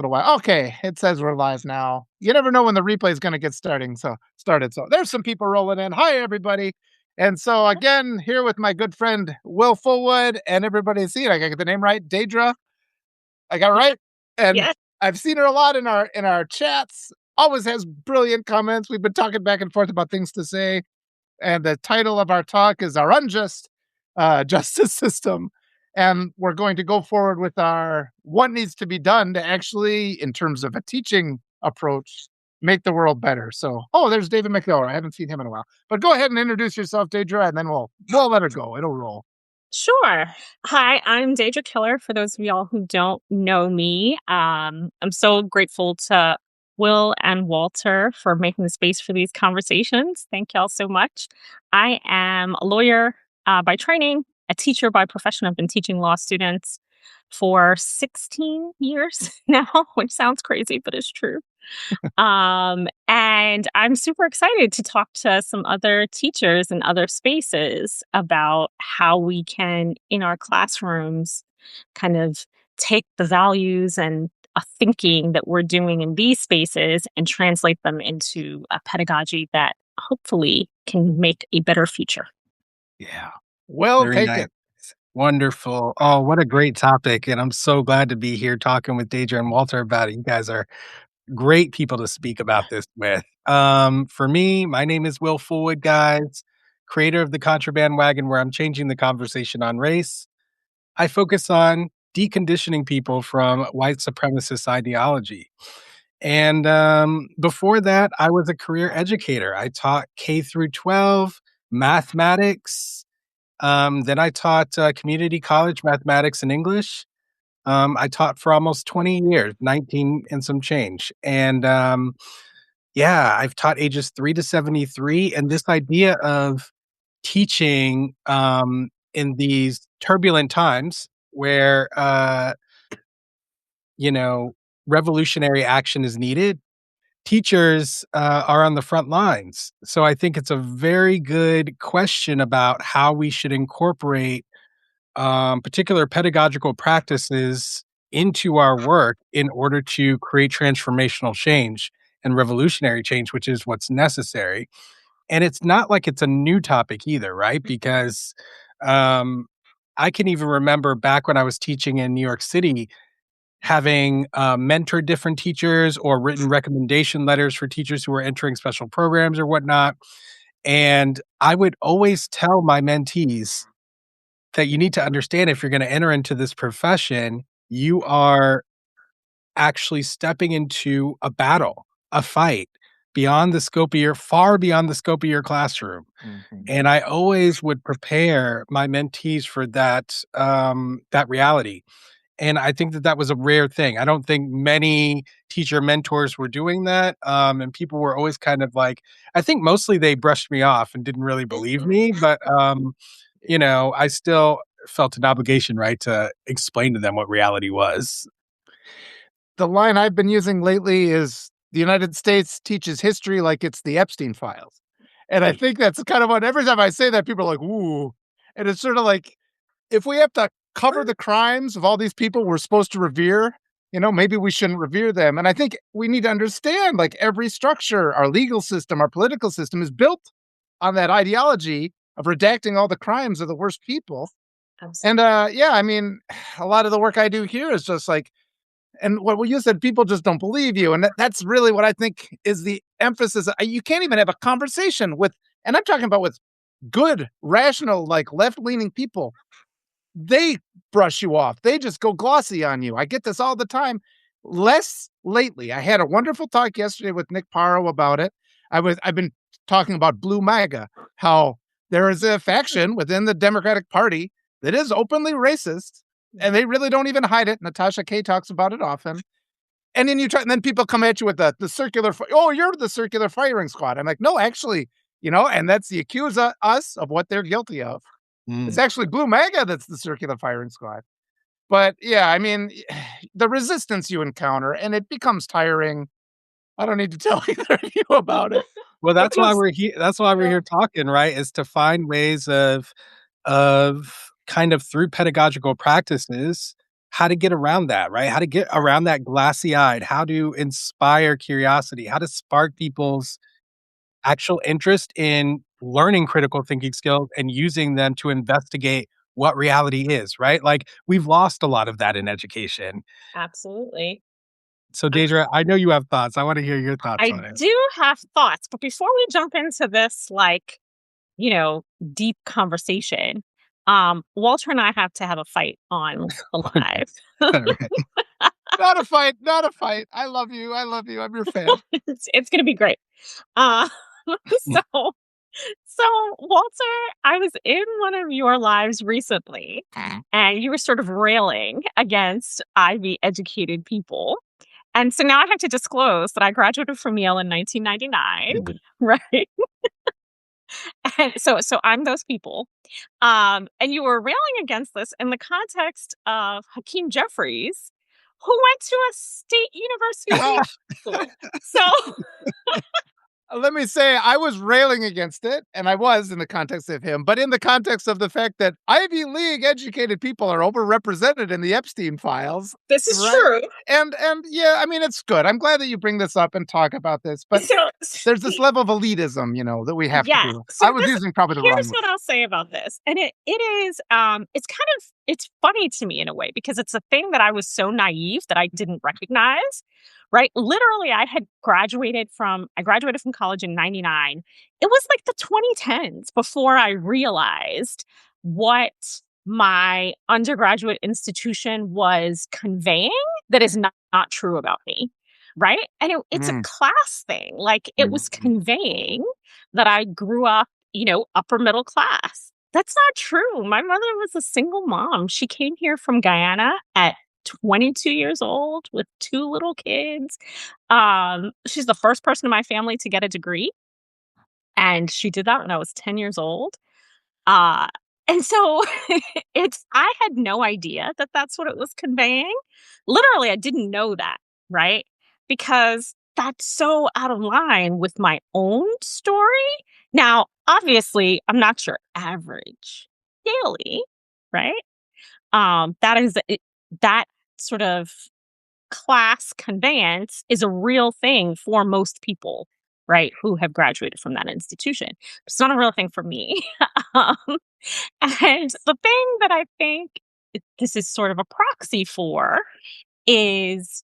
little while. Okay, it says we're live now. You never know when the replay is going to get started. So there's some people rolling in. Hi, everybody. And so again, here with my good friend Will Fullwood, and everybody see it. I got the name right, Daedra. I got it right, and Yes. I've seen her a lot in our chats. Always has brilliant comments. We've been talking back and forth about things to say, and the title of our talk is our unjust justice system. And we're going to go forward with our what needs to be done to actually, in terms of a teaching approach, make the world better. So, there's David McElroy. I haven't seen him in a while. But go ahead and introduce yourself, Daedra, and then we'll let her go. It'll roll. Sure. Hi, I'm Deidre Killer. For those of y'all who don't know me, I'm so grateful to Will and Walter for making the space for these conversations. Thank y'all so much. I am a lawyer by training, a teacher by profession. I've been teaching law students for 16 years now, which sounds crazy, but it's true. And I'm super excited to talk to some other teachers in other spaces about how we can, in our classrooms, kind of take the values and a thinking that we're doing in these spaces and translate them into a pedagogy that hopefully can make a better future. Yeah. Well Very nice. taken. Wonderful. Oh, what a great topic. And I'm so glad to be here talking with Deidre and Walter about it. You guys are great people to speak about this with. For me, my name is Will Fullwood, guys, creator of the Contraband Wagon, where I'm changing the conversation on race. I focus on deconditioning people from white supremacist ideology. And before that, I was a career educator. I taught K through 12 mathematics. Then I taught community college mathematics and English. I taught for almost 20 years, 19 and some change. And yeah, I've taught ages 3 to 73. And this idea of teaching in these turbulent times where, you know, revolutionary action is needed, teachers are on the front lines. So I think it's a very good question about how we should incorporate particular pedagogical practices into our work in order to create transformational change and revolutionary change, which is what's necessary. And it's not like it's a new topic either, right? Because um, I can even remember back when I was teaching in New York City, having mentored different teachers or written recommendation letters for teachers who were entering special programs or whatnot. And I would always tell my mentees that you need to understand if you're going to enter into this profession, you are actually stepping into a battle, a fight beyond the scope of far beyond the scope of your classroom. Mhm. And I always would prepare my mentees for that reality. And I think that was a rare thing. I don't think many teacher mentors were doing that. And people were always kind of like, I think mostly they brushed me off and didn't really believe me. But, I still felt an obligation, right, to explain to them what reality was. The line I've been using lately is the United States teaches history like it's the Epstein files. And I think that's kind of what every time I say that, people are like, ooh. And it's sort of like, if we have to cover the crimes of all these people we're supposed to revere, maybe we shouldn't revere them. And I think we need to understand, like, every structure, our legal system, our political system is built on that ideology of redacting all the crimes of the worst people. Absolutely. And yeah, I mean, a lot of the work I do here is just like, and what you said, people just don't believe you. And that's really what I think is the emphasis. You can't even have a conversation with, and I'm talking about with good, rational, like left-leaning people. They brush you off. They just go glossy on you. I get this all the time. Less lately. I had a wonderful talk yesterday with Nick Paro about it. I've been talking about Blue MAGA, how there is a faction within the Democratic Party that is openly racist, and they really don't even hide it. Natasha Kaye talks about it often. And then and then people come at you with the circular. Oh, you're the circular firing squad. I'm like, no, actually, and that's the accuse us of what they're guilty of. It's actually Blue MAGA that's the circular firing squad. But yeah, I mean, the resistance you encounter, and it becomes tiring. I don't need to tell either of you about it. Well, But that's why we're here. That's why we're here talking, right? Is to find ways of kind of through pedagogical practices how to get around that, right? How to get around that glassy eyed, how to inspire curiosity, how to spark people's actual interest in learning critical thinking skills and using them to investigate what reality is, right? Like we've lost a lot of that in education. Absolutely. So, I Deidre, I know you have thoughts. I want to hear your thoughts I on it. do have thoughts, but before we jump into this, like, you know, deep conversation, Walter and I have to have a fight on the Okay. live. All right. Not a fight, not a fight. I love you. I love you. I'm your fan. It's gonna be great. Uh, so so Walter, I was in one of your lives recently, and you were sort of railing against Ivy educated people. And so now I have to disclose that I graduated from Yale in 1999, right? And so I'm those people. And you were railing against this in the context of Hakeem Jeffries, who went to a state university Well, school. So let me say, I was railing against it, and I was in the context of him, but in the context of the fact that Ivy League educated people are overrepresented in the Epstein files, this is right? true. And yeah, I mean, it's good. I'm glad that you bring this up and talk about this, but So there's this level of elitism, that we have to yeah. do. So I was using probably the wrong here's word. what I'll say about this. And it is it's kind of it's funny to me in a way because it's a thing that I was so naive that I didn't recognize. Right? Literally I graduated from college in 99. It was like the 2010s before I realized what my undergraduate institution was conveying that is not true about me. Right? And it's a Mm. class thing. Like it was conveying that I grew up, upper middle class. That's not true. My mother was a single mom. She came here from Guyana at 22 years old with two little kids. She's the first person in my family to get a degree, and she did that when I was 10 years old. Uh, and so I had no idea that that's what it was conveying. Literally, I didn't know that, right? Because that's so out of line with my own story. Now, obviously, I'm not your average daily, right? That sort of class conveyance is a real thing for most people, right, who have graduated from that institution. It's not a real thing for me. um, and the thing that I think this is sort of a proxy for is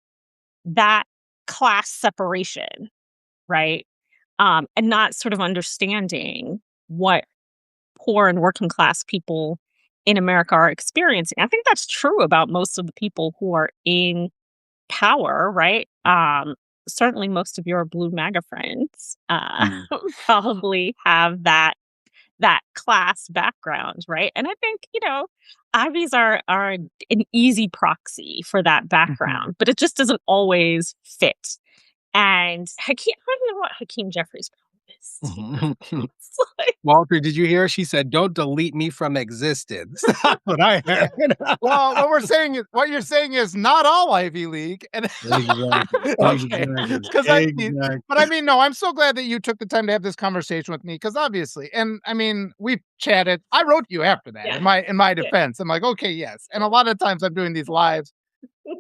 that class separation, right? And not sort of understanding what poor and working class people in America are experiencing. I think that's true about most of the people who are in power, right? Certainly most of your blue MAGA friends probably have that class background, right? And I think, Ivies are an easy proxy for that Mhm. background, but it just doesn't always fit. And Hakeem, I don't know what Hakeem Jeffries' problem is. It's like, Walter, did you hear? She said, "Don't delete me from existence." That's what I Yeah. heard. Well, what you're saying is not all Ivy League, and Exactly. okay, Exactly. because but Exactly. I mean, no, I'm so glad that you took the time to have this conversation with me, because obviously, and I mean, we chatted. I wrote you after that. yeah, In my yeah, defense, I'm like, okay, yes, and a lot of times I'm doing these lives,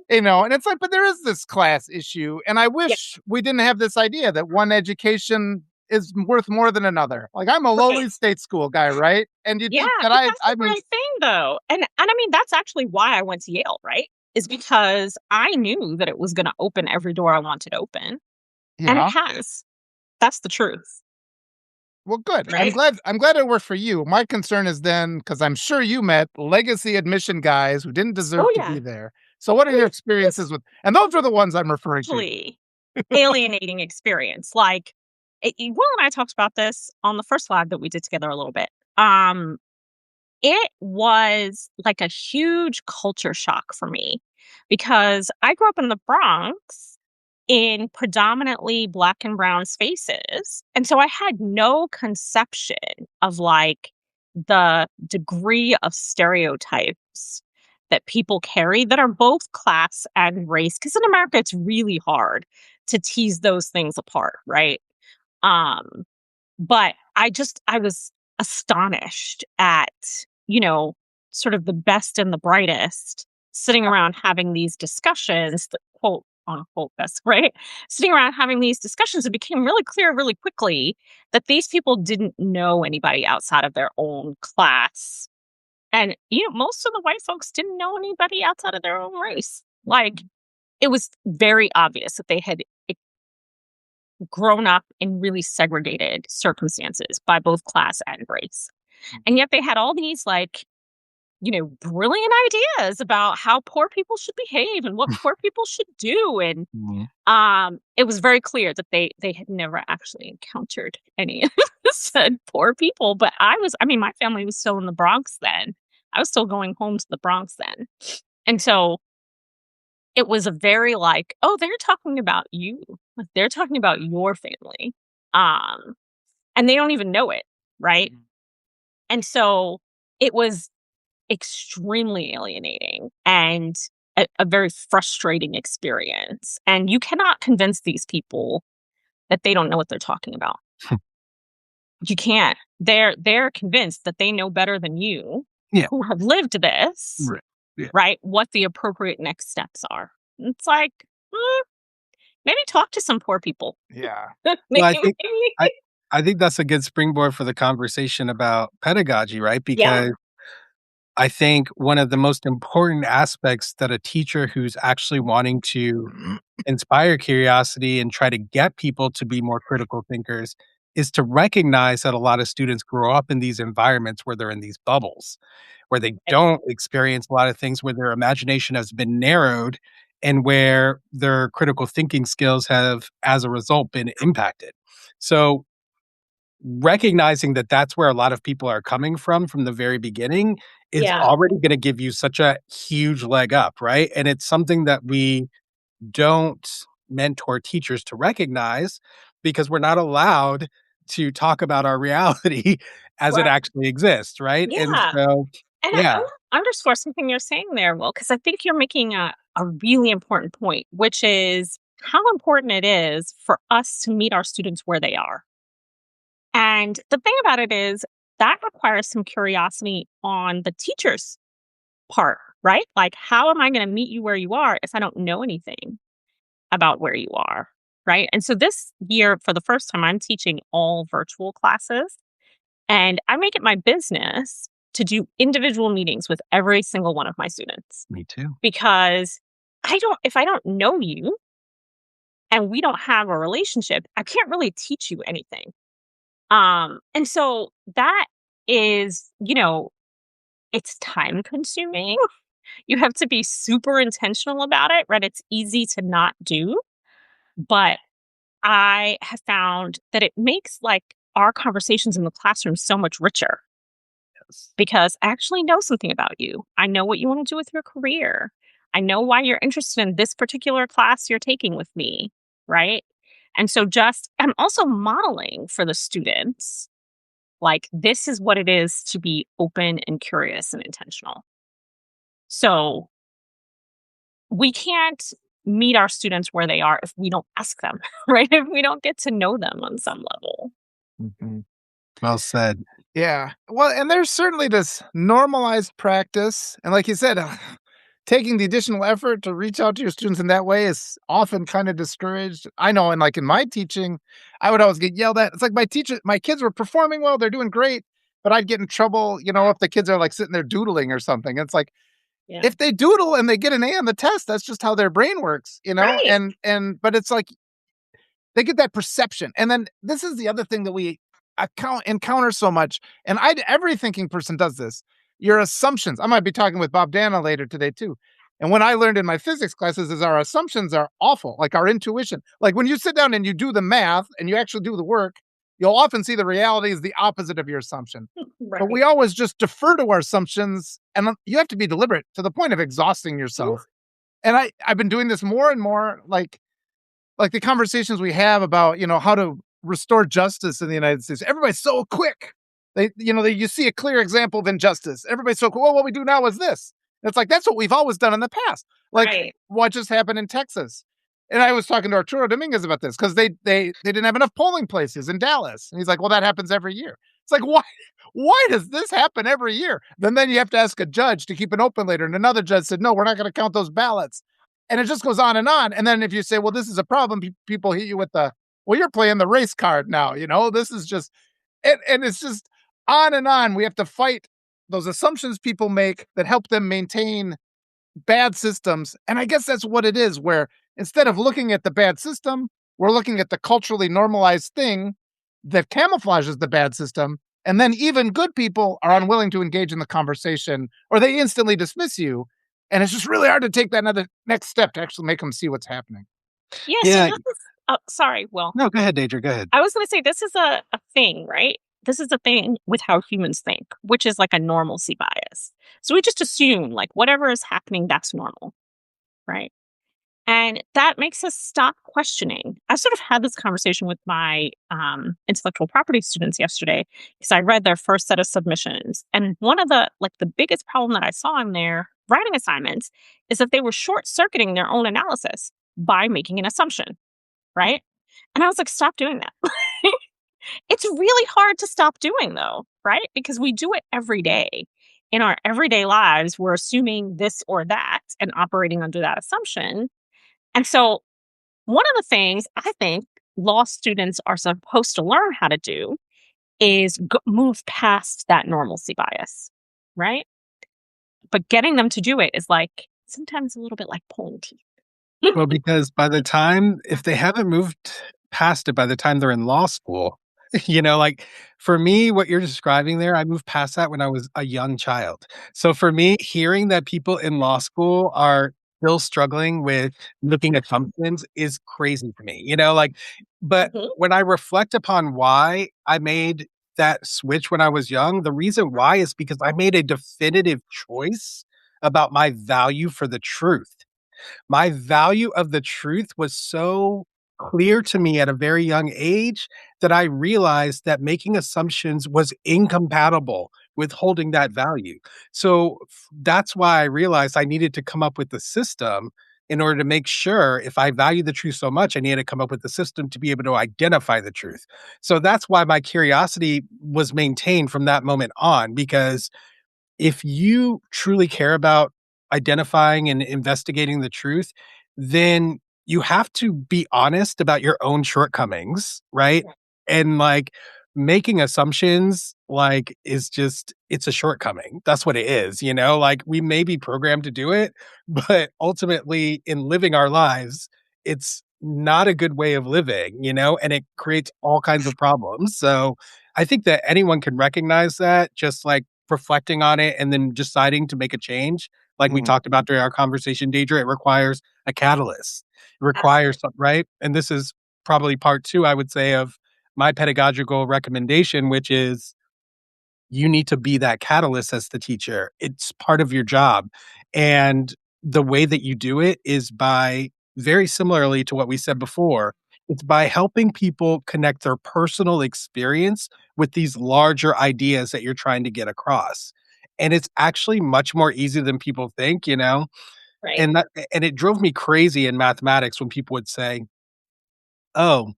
and it's like, but there is this class issue, and I yeah, wish we didn't have this idea that one education is worth more than another. Like I'm a right. lowly state school guy, right? And you Yeah, think that but that's the I mean, real thing though. And I mean that's actually why I went to Yale, right? Is because I knew that it was going to open every door I wanted open, and it yeah. has. That's the truth, Well, good. I'm right? glad I'm glad it worked for you. My concern is then, because I'm sure you met legacy admission guys who didn't deserve Oh to yeah. be there. So what are Oh your yeah. It's experiences with, and those are the ones I'm referring to. actually alienating experience. Like Will and I talked about this on the first live that we did together a little bit. It was like a huge culture shock for me because I grew up in the Bronx in predominantly Black and brown spaces. And so I had no conception of like the degree of stereotypes that people carry that are both class and race. Because in America, it's really hard to tease those things apart, right? Um, but I was astonished at, you know, sort of the best and the brightest sitting around having these discussions, the quote unquote this, right? Sitting around having these discussions, it became really clear really quickly that these people didn't know anybody outside of their own class. And, most of the white folks didn't know anybody outside of their own race. Like, it was very obvious that they had grown up in really segregated circumstances by both class and race. And yet they had all these, like, brilliant ideas about how poor people should behave and what poor people should do. And Mhm. it was very clear that they had never actually encountered any of said poor people. But my family was still in the Bronx then. I was still going home to the Bronx then. And so it was a very like, oh, they're talking about you. Like, they're talking about your family. Um, and they don't even know it, right? And so it was extremely alienating and a very frustrating experience. And you cannot convince these people that they don't know what they're talking about. You can't. They're convinced that they know better than you, Yeah. who have lived this, Right. Yeah. right? What the appropriate next steps are. It's like, maybe talk to some poor people. Yeah. Well, Maybe. I I think that's a good springboard for the conversation about pedagogy, right? Yeah. Because I think one of the most important aspects that a teacher who's actually wanting to inspire curiosity and try to get people to be more critical thinkers is to recognize that a lot of students grow up in these environments where they're in these bubbles, where they don't experience a lot of things, where their imagination has been narrowed and where their critical thinking skills have, as a result, been impacted. So recognizing that that's where a lot of people are coming from the very beginning is Yeah. already gonna give you such a huge leg up, right? And it's something that we don't mentor teachers to recognize because we're not allowed to talk about our reality as it Right. actually exists, right? And Yeah. so And I yeah, want to underscore something you're saying there, Will, because I think you're making a really important point, which is how important it is for us to meet our students where they are. And the thing about it is that requires some curiosity on the teacher's part, right? Like, how am I going to meet you where you are if I don't know anything about where you are? Right. And so this year, for the first time, I'm teaching all virtual classes. And I make it my business to do individual meetings with every single one of my students me too. because if I don't know you and we don't have a relationship, I can't really teach you anything. And so that is, it's time consuming. You have to be super intentional about it, right? It's easy to not do, but I have found that it makes like our conversations in the classroom so much richer Yes. because I actually know something about you. I know what you want to do with your career. I know why you're interested in this particular class you're taking with me, right? And so I'm also modeling for the students like this is what it is to be open and curious and intentional. So we can't meet our students where they are if we don't ask them, right? If we don't get to know them on some level. Mhm. Well said. Yeah. Well, and there's certainly this normalized practice. And like you said, taking the additional effort to reach out to your students in that way is often kind of discouraged. I know, and like in my teaching, I would always get yelled at. It's like my kids were performing well, they're doing great, but I'd get in trouble, if the kids are like sitting there doodling or something. It's like Yeah. if they doodle and they get an A on the test, that's just how their brain works. Right. And but it's like they get that perception. And then this is the other thing that we encounter so much. And every thinking person does this. Your assumptions. I might be talking with Bob Dana later today too. And when I learned in my physics classes is our assumptions are awful, like our intuition. Like when you sit down and you do the math and you actually do the work, you'll often see the reality is the opposite of your assumption. But we Right. always just defer to our assumptions, and you have to be deliberate to the point of exhausting yourself. And I've been doing this more and more, like the conversations we have about, how to restore justice in the United States. Everybody's so quick. You see a clear example of injustice. Everybody's so cool. Well, what we do now is this. And it's like, that's what we've always done in the past. Like Right. what just happened in Texas. And I was talking to Arturo Dominguez about this because they didn't have enough polling places in Dallas. And he's like, well, that happens every year. It's like, why does this happen every year? Then you have to ask a judge to keep it open later. And another judge said, no, we're not going to count those ballots. And it just goes on and on. And then if you say, well, this is a problem, people hit you with well, you're playing the race card now. This is just, and it's just on and on. We have to fight those assumptions people make that help them maintain bad systems. And I guess that's what it is, where instead of looking at the bad system, we're looking at the culturally normalized thing that camouflages the bad system. And then even good people are unwilling to engage in the conversation, or they instantly dismiss you. And it's just really hard to take that next step to actually make them see what's happening. Yeah, so Yeah. this is sorry, Will. No, go ahead, Deidre. Go ahead. I was gonna say this is a thing, right? This is a thing with how humans think, which is like a normalcy bias. So we just assume like whatever is happening, that's normal, right? And that makes us stop questioning. I sort of had this conversation with my intellectual property students yesterday because I read their first set of submissions. And one of the biggest problem that I saw in their writing assignments is that they were short circuiting their own analysis by making an assumption, right? And I was like, stop doing that. It's really hard to stop doing though, right? Because we do it every day. In our everyday lives, we're assuming this or that and operating under that assumption. And so, one of the things I think law students are supposed to learn how to do is move past that normalcy bias, right? But getting them to do it is like sometimes a little bit like pulling teeth. Well, because by the time, if they haven't moved past it by the time they're in law school, like for me, what you're describing there, I moved past that when I was a young child. So for me, hearing that people in law school are still struggling with looking at assumptions is crazy for me, but Mhm. when I reflect upon why I made that switch when I was young, the reason why is because I made a definitive choice about my value for the truth. My value of the truth was so clear to me at a very young age that I realized that making assumptions was incompatible with holding that value. So that's why I realized I needed to come up with the system in order to make sure if I value the truth so much, I needed to come up with the system to be able to identify the truth. So that's why my curiosity was maintained from that moment on, because if you truly care about identifying and investigating the truth, then you have to be honest about your own shortcomings, right? And making assumptions is just it's a shortcoming. That's what it is, Like we may be programmed to do it, but ultimately in living our lives, it's not a good way of living, and it creates all kinds of problems. So I think that anyone can recognize that, just like reflecting on it and then deciding to make a change, like we Mm. talked about during our conversation, Deidre, it requires a catalyst. It requires, Absolutely. right? And this is probably part two, I would say, of my pedagogical recommendation, which is you need to be that catalyst as the teacher. It's part of your job. And the way that you do it is by very similarly to what we said before, it's by helping people connect their personal experience with these larger ideas that you're trying to get across. And it's actually much more easy than people think, Right. And that and it drove me crazy in mathematics when people would say, "Oh,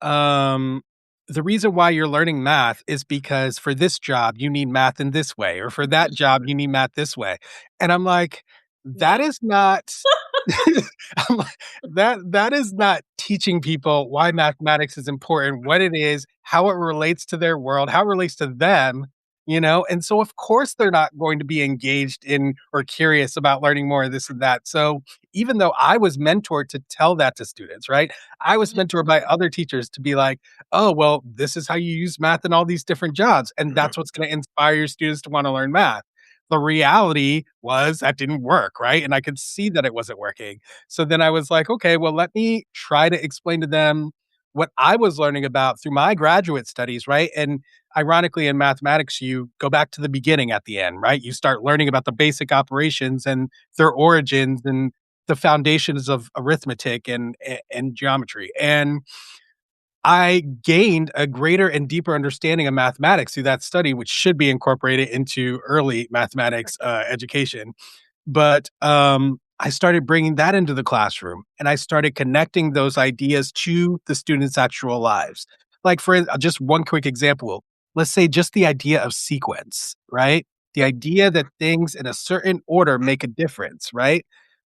um, the reason why you're learning math is because for this job, you need math in this way, or for that job, you need math this way." And I'm like, that No. is not I'm like, that is not teaching people why mathematics is important, what it is, how it relates to their world, how it relates to them, And so of course they're not going to be engaged in or curious about learning more of this and that. So even though I was mentored to tell that to students, right? I was mentored by other teachers to be like, oh, well, this is how you use math in all these different jobs. And that's what's going to inspire your students to want to learn math. The reality was that didn't work, right? And I could see that it wasn't working. So then I was like, okay, well, let me try to explain to them what I was learning about through my graduate studies, right? And ironically, in mathematics, you go back to the beginning at the end, right? You start learning about the basic operations and their origins and the foundations of arithmetic and geometry. And I gained a greater and deeper understanding of mathematics through that study, which should be incorporated into early mathematics education. But I started bringing that into the classroom and I started connecting those ideas to the students' actual lives. Like, just one quick example, let's say just the idea of sequence, right? The idea that things in a certain order make a difference, right?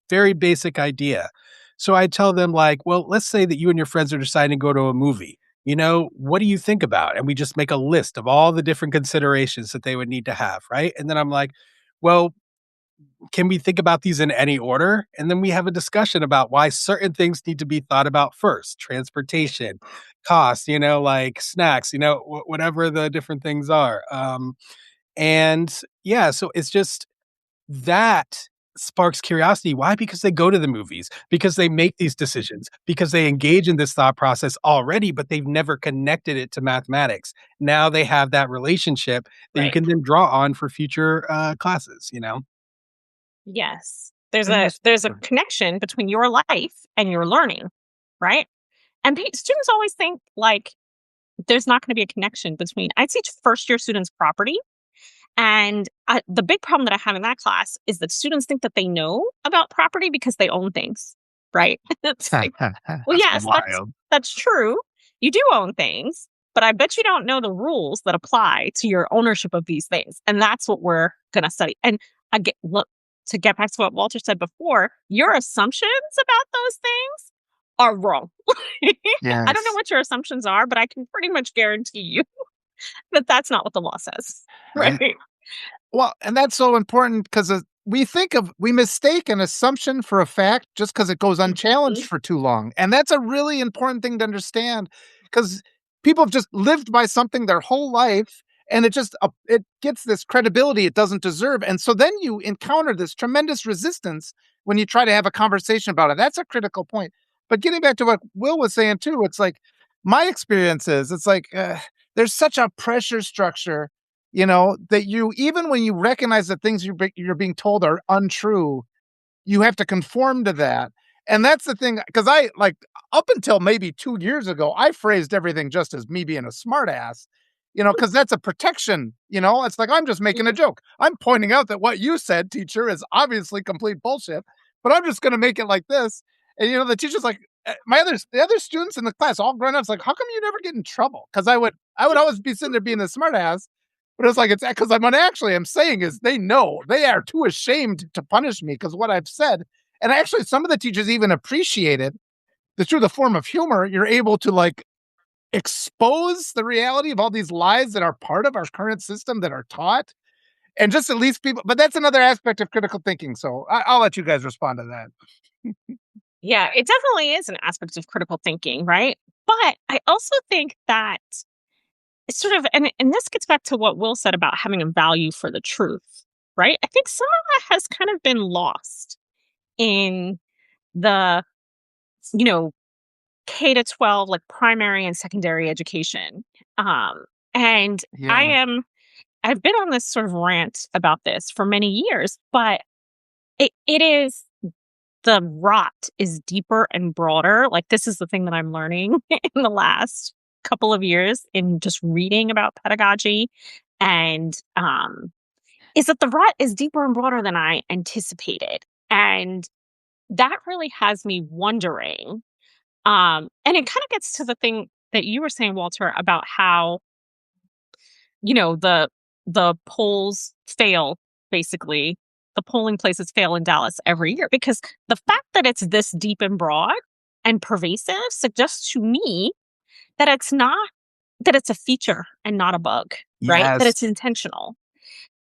Very basic idea. So I tell them, like, well, let's say that you and your friends are deciding to go to a movie. What do you think about? And we just make a list of all the different considerations that they would need to have, right? And then I'm like, well, can we think about these in any order? And then we have a discussion about why certain things need to be thought about first: transportation, cost, like snacks, whatever the different things are. And yeah, so it's just that sparks curiosity. Why? Because they go to the movies, because they make these decisions, because they engage in this thought process already, but they've never connected it to mathematics. Now they have that relationship that you Right. can then draw on for future classes. Yes. There's And a this there's a connection between your life and your learning, right? And students always think like there's not going to be a connection between. I teach first year students property, and the big problem that I have in that class is that students think that they know about property because they own things, right? It's like, well, that's yes, wild. that's true. You do own things, but I bet you don't know the rules that apply to your ownership of these things, and that's what we're going to study. And look, to get back to what Walter said before, your assumptions about those things are wrong. I don't know Yes. what your assumptions are, but I can pretty much guarantee you that that's not what the law says, Right. right? Well, and that's so important because we mistake an assumption for a fact just because it goes unchallenged Mhm. for too long, and that's a really important thing to understand because people have just lived by something their whole life, and it gets this credibility it doesn't deserve, and so then you encounter this tremendous resistance when you try to have a conversation about it. That's a critical point. But getting back to what Will was saying too, it's like my experience is it's like there's such a pressure structure, that you even when you recognize that things you're being told are untrue, you have to conform to that. And that's the thing, because I like up until maybe 2 years ago, I phrased everything just as me being a smartass, because that's a protection. It's like I'm just making a joke. I'm pointing out that what you said, teacher, is obviously complete bullshit, but I'm just going to make it like this. And the teacher's like, the other students in the class, all grown ups, like, how come you never get in trouble? Because I would always be sitting there being the smartass, but it's like, it's because I'm saying is they know they are too ashamed to punish me because what I've said. And actually, some of the teachers even appreciated that through the form of humor, you're able to like expose the reality of all these lies that are part of our current system that are taught. And just at least people, but that's another aspect of critical thinking. So I'll let you guys respond to that. Yeah, it definitely is an aspect of critical thinking, right? But I also think that it's sort of, and this gets back to what Will said about having a value for the truth, right? I think some of that has kind of been lost in the, you know, K to 12, like primary and secondary education. And I Yeah. am, I've been on this sort of rant about this for many years, but it is the rot is deeper and broader. Like, this is the thing that I'm learning in the last couple of years in just reading about pedagogy. And is that the rot is deeper and broader than I anticipated. And that really has me wondering. And it kind of gets to the thing that you were saying, Walter, about how, the polls fail, basically. The polling places fail in Dallas every year because the fact that it's this deep and broad and pervasive suggests to me that it's a feature and not a bug, right? That Yes. it's intentional.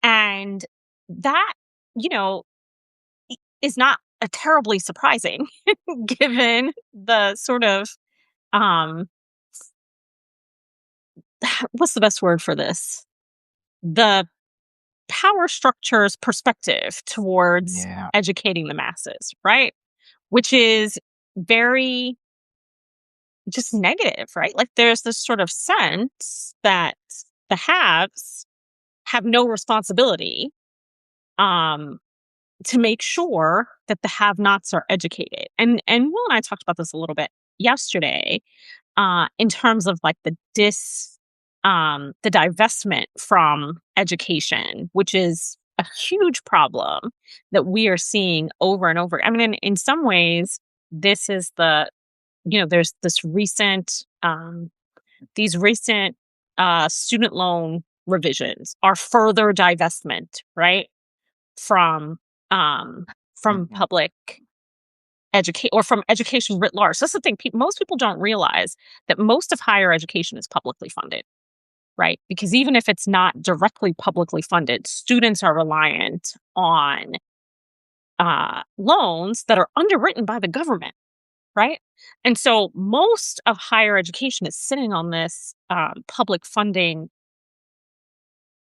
And that, you know, is not a terribly surprising given the sort of um what's the best word for this? The power structure's perspective towards Yeah. educating the masses, right? Which is very just negative, right? Like, there's this sort of sense that the haves have no responsibility um to make sure that the have-nots are educated. And Will and I talked about this a little bit yesterday, in terms of like the divestment from education, which is a huge problem that we are seeing over and over. I mean, in some ways, this is there's these recent student loan revisions are further divestment, right? From um, from Mhm. public educate or from education writ large. That's the thing. Most people don't realize that most of higher education is publicly funded, right? Because even if it's not directly publicly funded, students are reliant on loans that are underwritten by the government, right? And so most of higher education is sitting on this public funding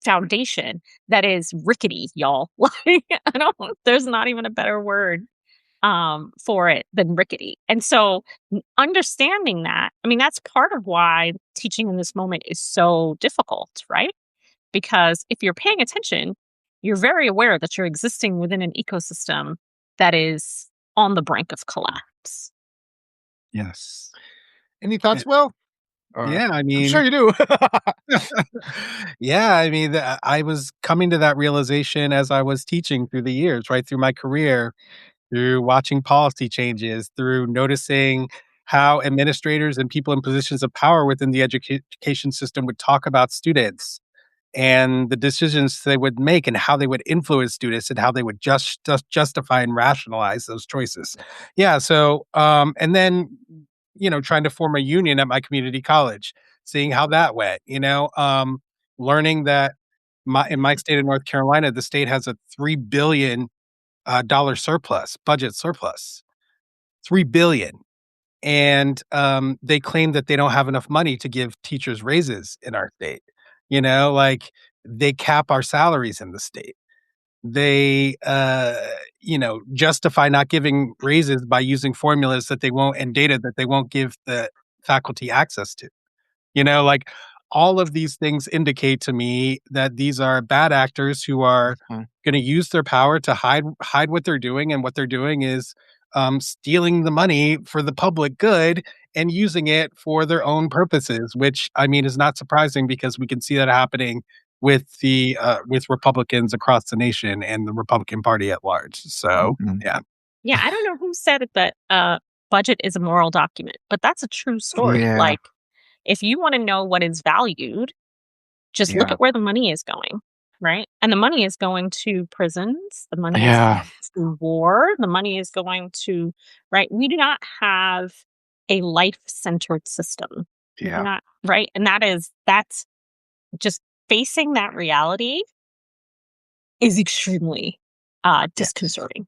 foundation that is rickety, y'all. Like, I don't, there's not even a better word for it than rickety. And so understanding that, I mean, that's part of why teaching in this moment is so difficult, right? Because if you're paying attention, you're very aware that you're existing within an ecosystem that is on the brink of collapse. Yes. Any Eh, thoughts, Will? Or yeah, I I'm sure mean, you do. yeah, I mean, I was coming to that realization as I was teaching through the years, right through my career, through watching policy changes, through noticing how administrators and people in positions of power within the education system would talk about students and the decisions they would make and how they would influence students and how they would just justify and rationalize those choices. Yeah, so and then trying to form a union at my community college, seeing how that went, learning that in my state of North Carolina, the state has a $3 billion dollar surplus, budget surplus, 3 billion. And they claim that they don't have enough money to give teachers raises in our state. Like they cap our salaries in the state. They, justify not giving raises by using formulas that they won't and data that they won't give the faculty access to. Like all of these things indicate to me that these are bad actors who are Mhm. going to use their power to hide what they're doing, and what they're doing is stealing the money for the public good and using it for their own purposes. Which I mean is not surprising because we can see that happening with Republicans across the nation and the Republican Party at large. So Mhm. yeah, Yeah, I don't know who said it that budget is a moral document, but that's a true story. Yeah, Like, if you want to know what is valued, just look yeah, at where the money is going, right? And the money is going to prisons, the money is yeah, going to war, the money is going to, right? We do not have a life-centered system. We do yeah. not, right? And that's just facing that reality is extremely Yes. disconcerting.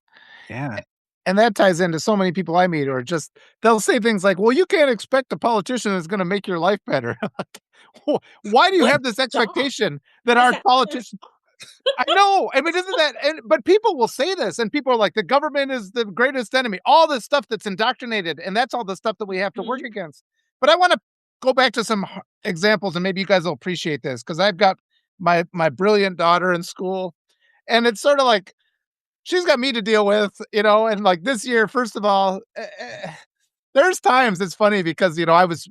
yeah, And that ties into so many people I meet, or just they'll say things like, "Well, you can't expect a politician that's gonna make your life better." Why do you Good have this God. expectation that Is our that so? politician I know. I mean, isn't that but people will say this and people are like, the government is the greatest enemy. All this stuff that's indoctrinated, and that's all the stuff that we have to work Mhm. against. But I want to go back to some examples, and maybe you guys will appreciate this because I've got my brilliant daughter in school, and it's sort of like she's got me to deal with, and like this year, first of all, there's times it's funny because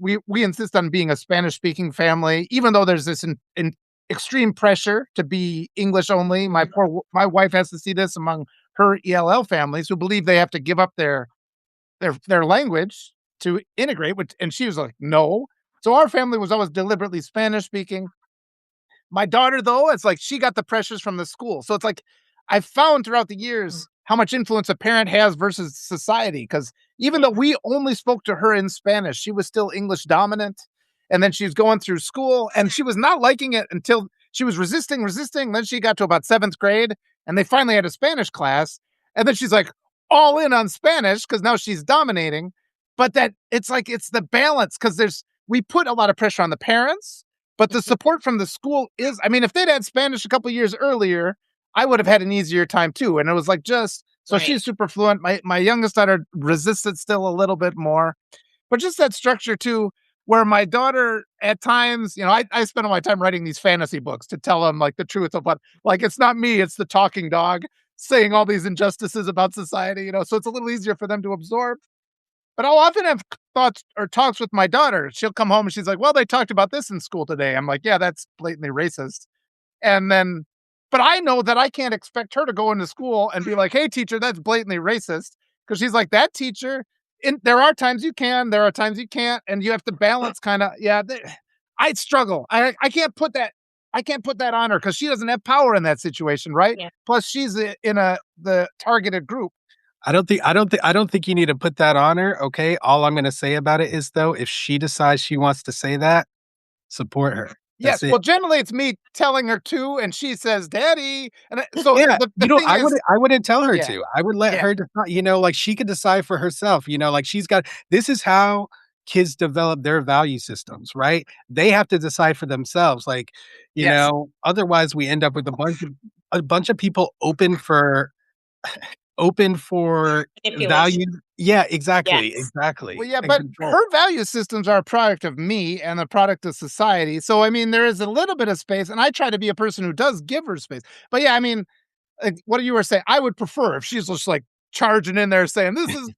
we insist on being a Spanish speaking family, even though there's this in extreme pressure to be English only. Mhm. My wife has to see this among her ELL families who believe they have to give up their language to integrate. And she was like, no. So our family was always deliberately Spanish speaking. My daughter, though, it's like she got the pressures from the school. So it's like I've found throughout the years how much influence a parent has versus society. Because even though Yeah. we only spoke to her in Spanish, she was still English dominant. And then she was going through school and she was not liking it until she was resisting, resisting. Then she got to about seventh grade and they finally had a Spanish class. And then she's like all in on Spanish because now she's dominating. But that it's like it's the balance because we put a lot of pressure on the parents but the Mhm. support from the school is I mean, if they'd had Spanish a couple years earlier, I would have had an easier time too. And it was like just so Right. she's super fluent. My youngest daughter resisted still a little bit more, but just that structure too, where my daughter at times, I spend all my time writing these fantasy books to tell them like the truth of what like it's not me, it's the talking dog saying all these injustices about society, so it's a little easier for them to absorb. But I'll often have thoughts or talks with my daughter. She'll come home and she's like, "Well, they talked about this in school today." I'm like, "Yeah, that's blatantly racist." And then but I know that I can't expect her to go into school and be like, "Hey, teacher, that's blatantly racist," because she's like, "That teacher." And there are times you can, there are times you can't, and you have to balance. Kind of, yeah. I struggle. I can't put that. I can't put that on her because she doesn't have power in that situation, right? Yeah. Plus, she's in the targeted group. I don't think you need to put that on her, okay? All I'm gonna say about it is, though, if she decides she wants to say that, support her. That's Yes, it. well, generally, it's me telling her to, and she says, "Daddy," and so Yeah, the thing I is, wouldn't tell her yeah, to. I would let yeah, her decide, like, she could decide for herself, like, she's got this is how kids develop their value systems, right? They have to decide for themselves, like, yes. otherwise we end up with a bunch of people open for Manipulation. value. Yeah, exactly, Yes. Well, exactly, yeah, and but control. her value systems are a product of me and a product of society. So, I mean, there is a little bit of space, and I try to be a person who does give her space. But yeah, I mean, like what you were saying, I would prefer if she's just like charging in there saying, "This is,"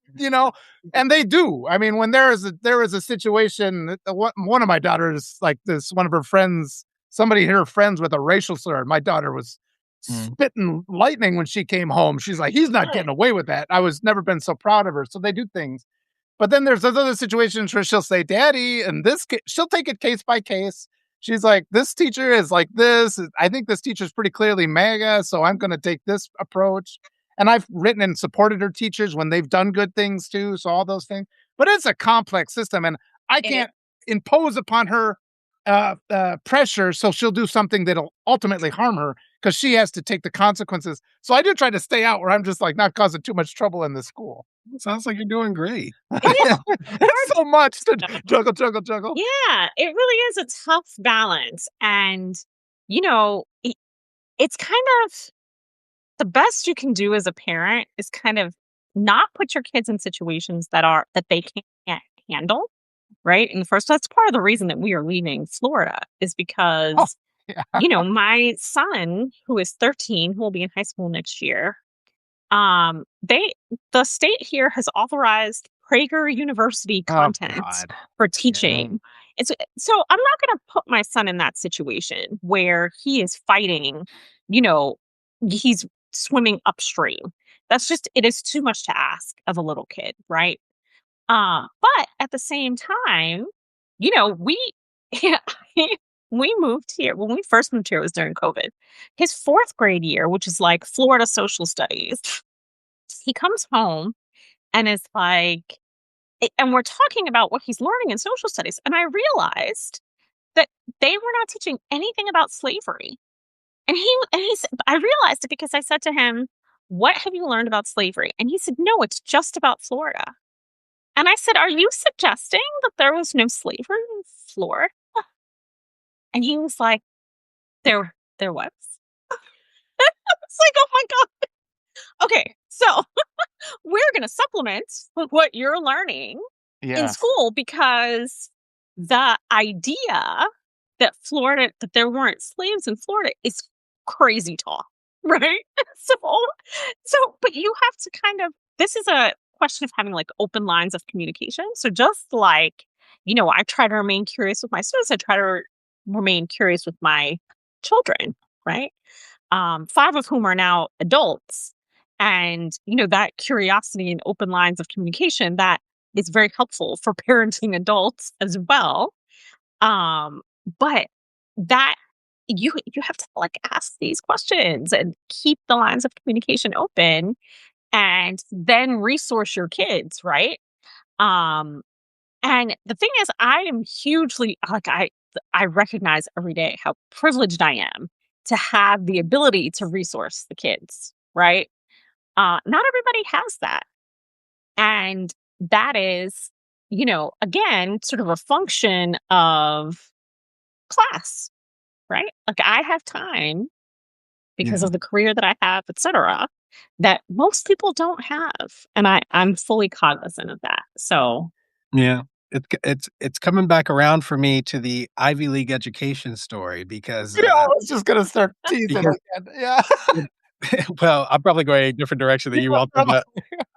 and they do. I mean, when there is a situation, one of my daughters, like this, one of her friends, somebody hit her friends with a racial slur. My daughter was Mm. spitting lightning when she came home. She's like, "He's not Good. getting away with that." I was never been so proud of her. So they do things. But then there's those other situations where she'll say, "Daddy," and she'll take it case by case. She's like, "This teacher is like this. I think this teacher's pretty clearly MAGA, so I'm going to take this approach." And I've written and supported her teachers when they've done good things too. So all those things, but it's a complex system, and I It is. can't impose upon her pressure, so she'll do something that'll ultimately harm her because she has to take the consequences. So I do try to stay out where I'm just like not causing too much trouble in the school. Sounds like you're doing great. It is It's so much to hard. juggle, juggle, juggle. Yeah, it really is a tough balance. And, it's kind of the best you can do as a parent is kind of not put your kids in situations that they can't handle, right? And first, that's part of the reason that we are leaving Florida is Oh, because, yeah. my son, who is 13, who will be in high school next year, they the state here has authorized Prager University Oh, content God. for Yeah. teaching. So I'm not going to put my son in that situation where he is fighting, you know, he's swimming upstream. It is too much to ask of a little kid, right? But at the same time, we we moved here. When we first moved here, it was during COVID. His fourth grade year, which is like Florida social studies, he comes home and is like, and we're talking about what he's learning in social studies. And I realized that they were not teaching anything about slavery. I realized it because I said to him, "What have you learned about slavery?" And he said, "No, it's just about Florida." And I said, "Are you suggesting that there was no slavery in Florida?" And he was like, there was. It's like, oh my God. Okay, so we're going to supplement what you're learning in Yes. school because the idea that there weren't slaves in Florida is crazy talk, right? so, but you have to this is a question of having like open lines of communication. So just like, I try to remain curious with my students, I try to remain curious with my children, right? Five of whom are now adults. And, that curiosity and open lines of communication that is very helpful for parenting adults as well. But that you have to like ask these questions and keep the lines of communication open and then resource your kids, right? Um, and the thing is, I am hugely like I recognize every day how privileged I am to have the ability to resource the kids, right? Not everybody has that. And that is, again, sort of a function of class, right? Like I have time because Yeah. of the career that I have, et cetera, that most people don't have. And I'm fully cognizant of that. So Yeah. It's coming back around for me to the Ivy League education story because, Yeah, I was just gonna start teasing because again. Yeah. well, I'm probably going a different direction than Yeah, you, Walter, probably.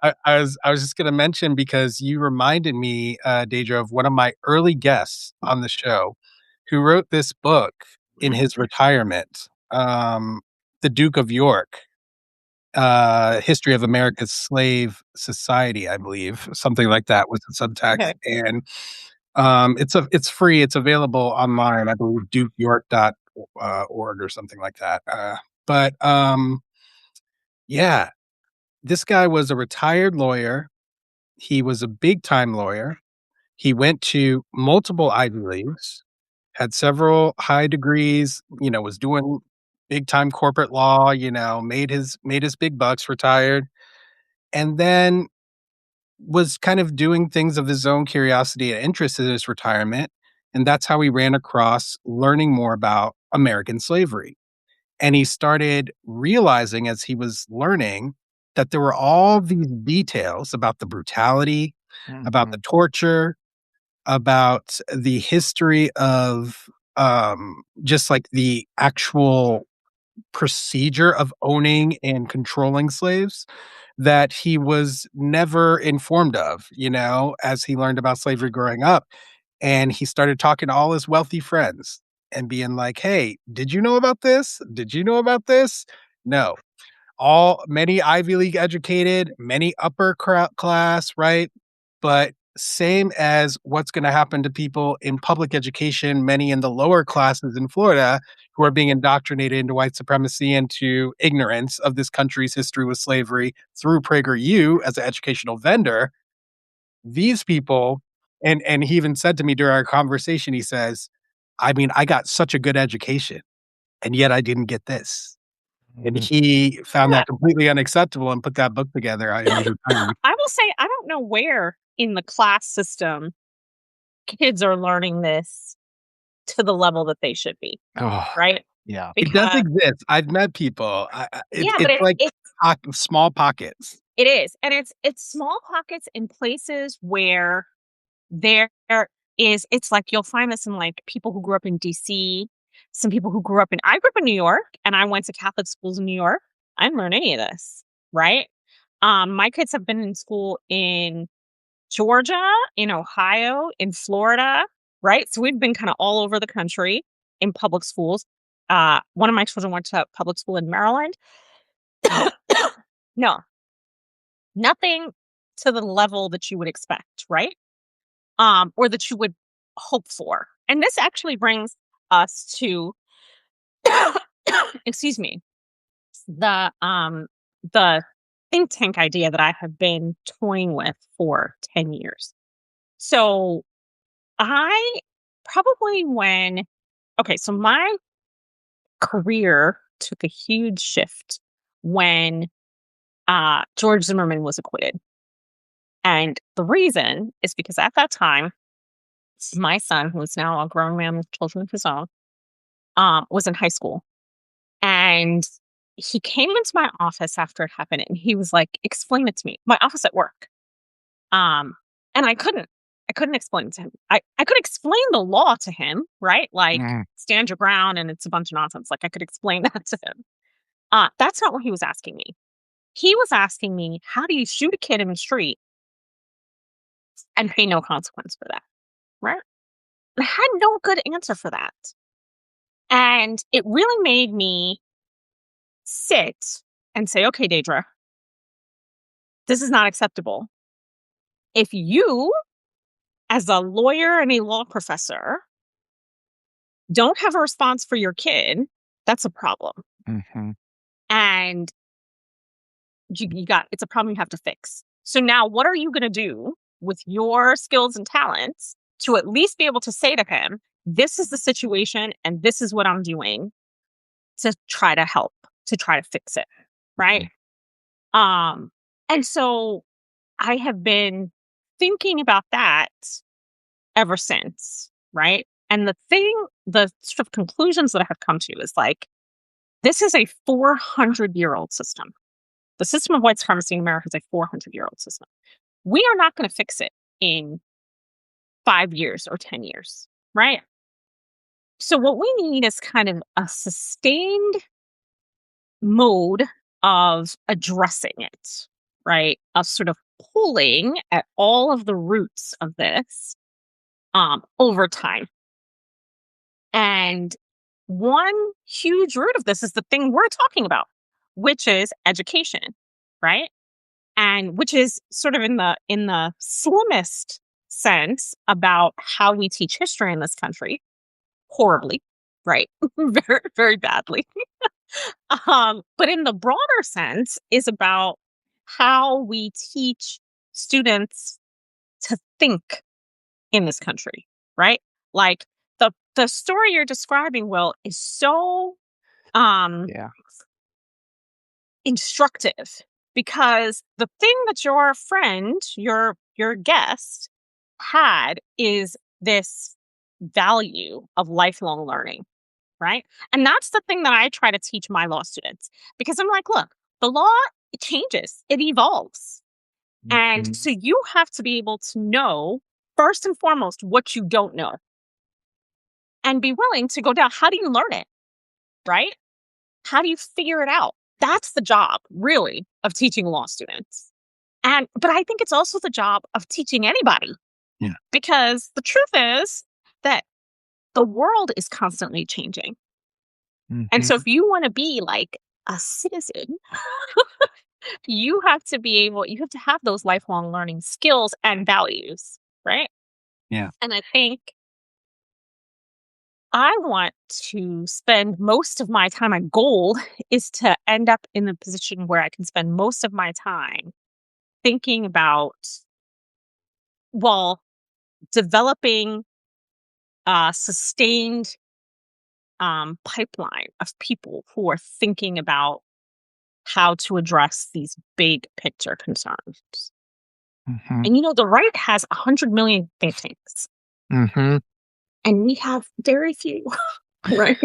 but I was just gonna mention because you reminded me, Deidre, of one of my early guests on the show who wrote this book in his retirement. the Duke of York, History of America's Slave Society, I believe, something like that was the subtext, Okay. and it's free. It's available online. I believe dukeyork.org or something like that. But yeah, this guy was a retired lawyer. He was a big time lawyer. He went to multiple Ivy Leagues, had several high degrees, was doing big time corporate law, made his big bucks, retired, and then was kind of doing things of his own curiosity and interest in his retirement. And that's how he ran across learning more about American slavery. And he started realizing as he was learning that there were all these details about the brutality, about the Mhm. torture, about the history of just like the actual procedure of owning and controlling slaves that he was never informed of, as he learned about slavery growing up. And he started talking to all his wealthy friends and being like, "Hey, did you know about this? Did you know about this?" No. All many Ivy League educated, many upper class, right? But same as what's going to happen to people in public education, many in the lower classes in Florida who are being indoctrinated into white supremacy and to ignorance of this country's history with slavery through PragerU as an educational vendor. These people, and he even said to me during our conversation, he says, "I mean, I got such a good education, and yet I didn't get this." And Mhm. he found Yeah. that completely unacceptable and put that book together in his retirement. I will say I don't know where in the class system kids are learning this to the level that they should be, Oh, right? yeah. It does Because exist. I've met people. yeah, but It's like it small pockets. it is, and it's small pockets in places where there is. It's like you'll find this in like people who grew up in DC, some people who grew up in. I grew up in New York, and I went to Catholic schools in New York. I didn't learn any of this, right? My kids have been in school in Georgia, in Ohio, in Florida, right? So we've been kind of all over the country in public schools. One of my children went to public school in Maryland. No, nothing to the level that you would expect, right? Or that you would hope for. And this actually brings us to, excuse me, the think tank idea that I have been toying with for 10 years. So I probably when okay, so my career took a huge shift when George Zimmerman was acquitted. And the reason is because at that time, my son, who is now a grown man with children of his own, was in high school. And he came into my office after it happened and he was like, explain it to me. My office at work. Um, and I couldn't. I couldn't explain it to him. I could explain the law to him, right? Like Mhm. stand your ground and it's a bunch of nonsense. Like I could explain that to him. That's not what he was asking me. He was asking me, how do you shoot a kid in the street and pay no consequence for that? Right? I had no good answer for that. And it really made me sit and say, okay, Daedra, this is not acceptable. If you, as a lawyer and a law professor, don't have a response for your kid, that's a problem. Mhm. And you got it's a problem you have to fix. So now what are you going to do with your skills and talents to at least be able to say to him, this is the situation and this is what I'm doing to try to help, to try to fix it, right? Um and so I have been thinking about that ever since, right? And the sort of conclusions that I have come to is like, this is a 400-year-old system. The system of white supremacy in America is a 400-year-old system. We are not going to fix it in 5 years or 10 years, right? So what we need is kind of a sustained mode of addressing it, right? Of sort of pulling at all of the roots of this over time. And one huge root of this is the thing we're talking about, which is education, right? And which is sort of in the slimmest sense about how we teach history in this country, horribly, right? Very, very badly. But in the broader sense is about how we teach students to think in this country, right? Like the story you're describing, Will, is so um Yeah. instructive, because the thing that your friend, your guest had is this value of lifelong learning, right? And that's the thing that I try to teach my law students, because I'm like, look, the law, it changes, it evolves. And Mhm. so you have to be able to know, first and foremost, what you don't know and be willing to go down. How do you learn it, right? How do you figure it out? That's the job, really, of teaching law students. But I think it's also the job of teaching anybody, Yeah. because the truth is that the world is constantly changing. And so Mhm. if you want to be like a citizen, you have to have those lifelong learning skills and values, right? Yeah. And I think I want to spend most of my time. My goal is to end up in a position where I can spend most of my time thinking about, well, developing a sustained pipeline of people who are thinking about how to address these big picture concerns. Mhm. And the right has 100 million think tanks, Mhm. and we have very few, right?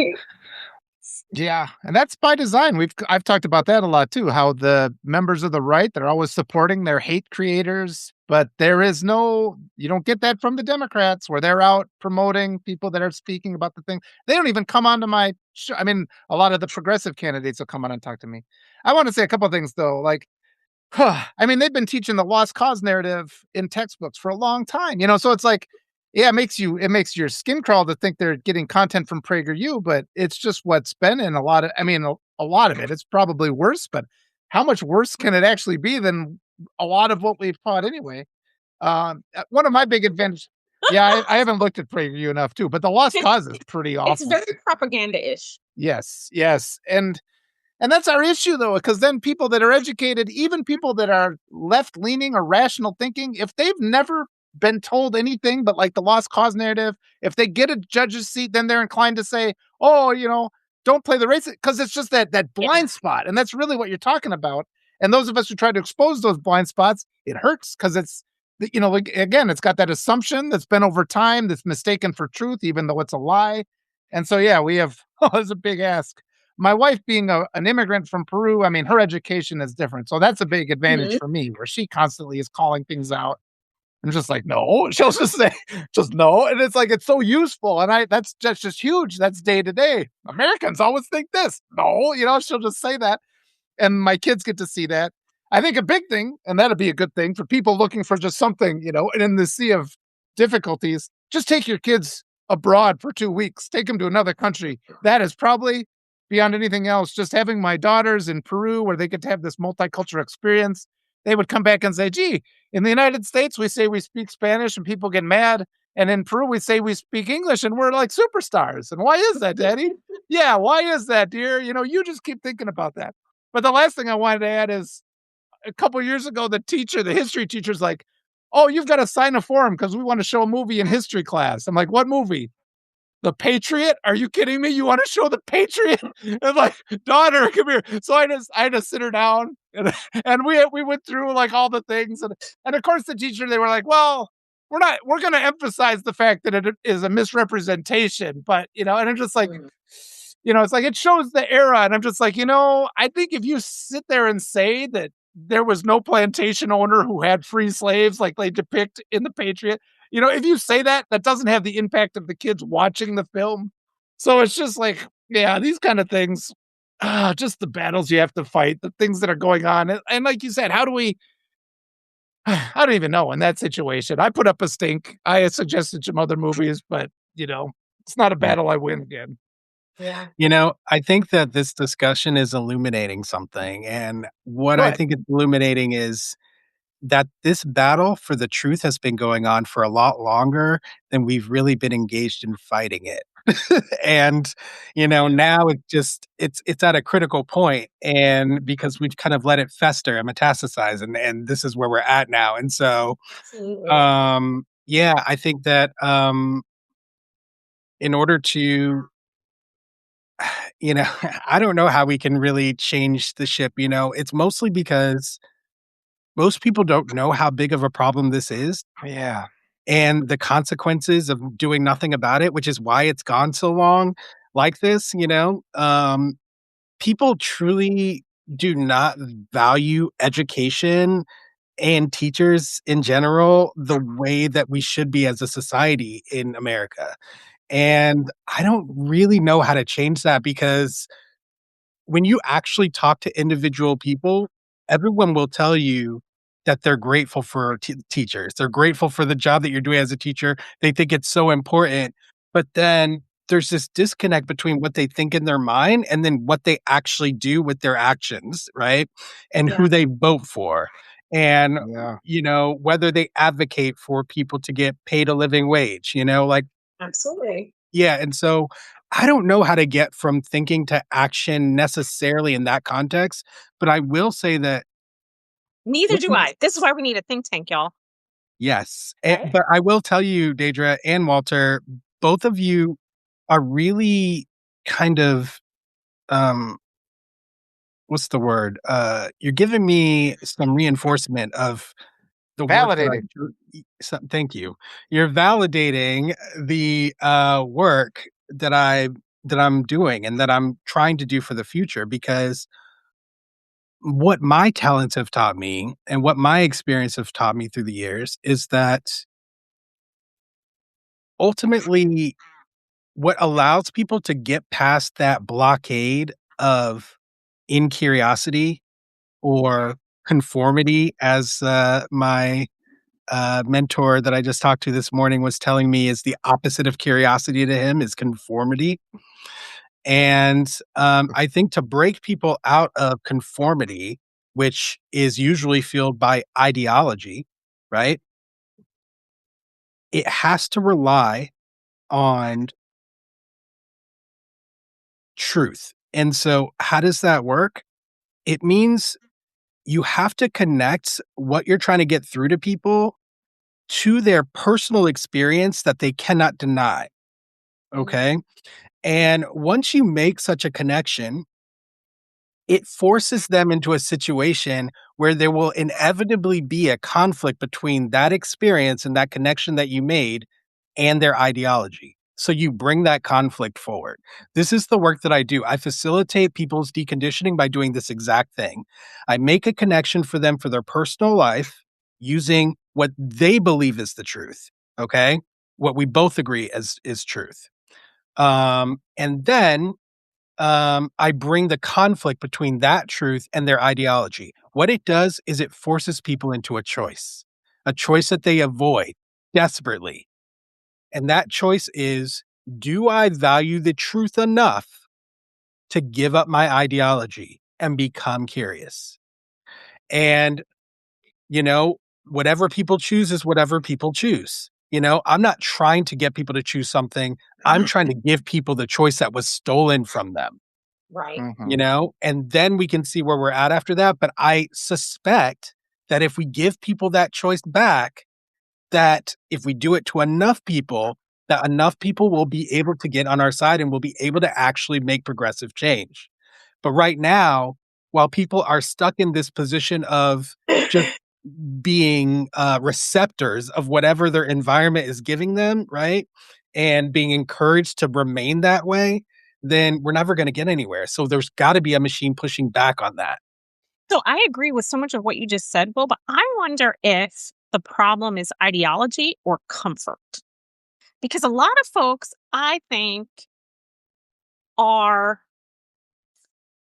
Yeah, and that's by design. I've talked about that a lot too, how the members of the right, they're always supporting their hate creators, but you don't get that from the Democrats where they're out promoting people that are speaking about the thing. They don't even come onto my show. I mean, a lot of the progressive candidates will come on and talk to me. I want to say a couple of things though, like I mean, they've been teaching the lost cause narrative in textbooks for a long time, so it's like, yeah, it makes your skin crawl to think they're getting content from PragerU, but it's just what's been in a lot of it. It's probably worse, but how much worse can it actually be than a lot of what we've taught anyway? One of my big advantages, yeah, I haven't looked at PragerU enough too, but the lost cause is pretty It's awful. very propaganda-ish. Yes, yes, and that's our issue though, because then people that are educated, even people that are left leaning or rational thinking, if they've never been told anything but like the lost cause narrative, if they get a judge's seat, then they're inclined to say, oh, don't play the race, because it's just that Yeah. blind spot. And that's really what you're talking about. And those of us who try to expose those blind spots, it hurts because like, again, it's got that assumption that's been over time that's mistaken for truth, even though it's a lie. And so, yeah, we have, oh, it's a big ask. My wife being an immigrant from Peru, I mean, her education is different. So that's a big advantage Mhm. for me where she constantly is calling things out. I'm just like, no, she'll just say, just no. And it's like, it's so useful. And that's just huge. That's day to day. Americans always think this. No, she'll just say that and my kids get to see that. I think a big thing, and that'd be a good thing for people looking for just something, and in the sea of difficulties, just take your kids abroad for 2 weeks, take them to another country. That is probably beyond anything else. Just having my daughters in Peru where they get to have this multicultural experience, they would come back and say, gee, in the United States, we say we speak Spanish and people get mad. And in Peru, we say we speak English and we're like superstars. And why is that, Daddy? Yeah, why is that, dear? You just keep thinking about that. But the last thing I wanted to add is a couple years ago, the history teacher's like, oh, you've got to sign a form because we want to show a movie in history class. I'm like, what movie? The Patriot? Are you kidding me? You want to show the Patriot? And like, daughter, come here. So I had to sit her down and we went through like all the things. And of course the teacher, they were like, well, we're going to emphasize the fact that it is a misrepresentation, but and I'm just like, it's like it shows the era. And I'm just like, I think if you sit there and say that there was no plantation owner who had free slaves like they depict in the Patriot, if you say that, that doesn't have the impact of the kids watching the film. So it's just like, yeah, these kind of things, just the battles you have to fight, the things that are going on. And like you said, I don't even know in that situation. I put up a stink. I suggested some other movies, but it's not a Yeah. battle I win again. Yeah. I think that this discussion is illuminating something. And what I Good. think it's illuminating is that this battle for the truth has been going on for a lot longer than we've really been engaged in fighting it. And, now it's at a critical point, and because we've kind of let it fester and metastasize, and this is where we're at now. And so, Absolutely. yeah, I think that in order to I don't know how we can really change the ship. It's mostly because most people don't know how big of a problem this is Yeah. and the consequences of doing nothing about it, which is why it's gone so long like this. People truly do not value education and teachers in general the way that we should be as a society in America. And I don't really know how to change that because when you actually talk to individual people, everyone will tell you that they're grateful for teachers. They're grateful for the job that you're doing as a teacher. They think it's so important. But then there's this disconnect between what they think in their mind and then what they actually do with their actions, right? And Yeah. who they vote for. And, Yeah. whether they advocate for people to get paid a living wage, like, Absolutely. yeah, and so I don't know how to get from thinking to action necessarily in that context, but I will say that Neither what do m I. This is why we need a think tank, y'all. yes, Right? but I will tell you, Daedra and Walter, both of you are really kind of, um, what's the word? You're giving me some reinforcement of the work that I Validating. do. Thank you. You're validating the, work that I'm doing and that I'm trying to do for the future because what my talents have taught me and what my experience have taught me through the years is that ultimately what allows people to get past that blockade of incuriosity or conformity, as my mentor that I just talked to this morning was telling me, is the opposite of curiosity to him is conformity. And I think to break people out of conformity, which is usually fueled by ideology, right? It has to rely on truth. And so, how does that work? It means you have to connect what you're trying to get through to people to their personal experience that they cannot deny. Mm. Okay. And once you make such a connection, it forces them into a situation where there will inevitably be a conflict between that experience and that connection that you made and their ideology. So you bring that conflict forward. This is the work that I do. I facilitate people's deconditioning by doing this exact thing. I make a connection for them for their personal life using what they believe is the truth. Okay. What we both agree is truth. And then I bring the conflict between that truth and their ideology. What it does is it forces people into a choice that they avoid desperately. And that choice is, do I value the truth enough to give up my ideology and become curious? And, you know, whatever people choose is whatever people choose. I'm not trying to get people to choose something. I'm trying to give people the choice that was stolen from them. Right. And then we can see where we're at after that. But I suspect that if we give people that choice back, that if we do it to enough people, that enough people will be able to get on our side and will be able to actually make progressive change. But right now, while people are stuck in this position of just being receptors of whatever their environment is giving them, right? And being encouraged to remain that way, then we're never going to get anywhere. So there's got to be a machine pushing back on that. So I agree with so much of what you just said, Will, but I wonder if the problem is ideology or comfort. Because a lot of folks, I think, are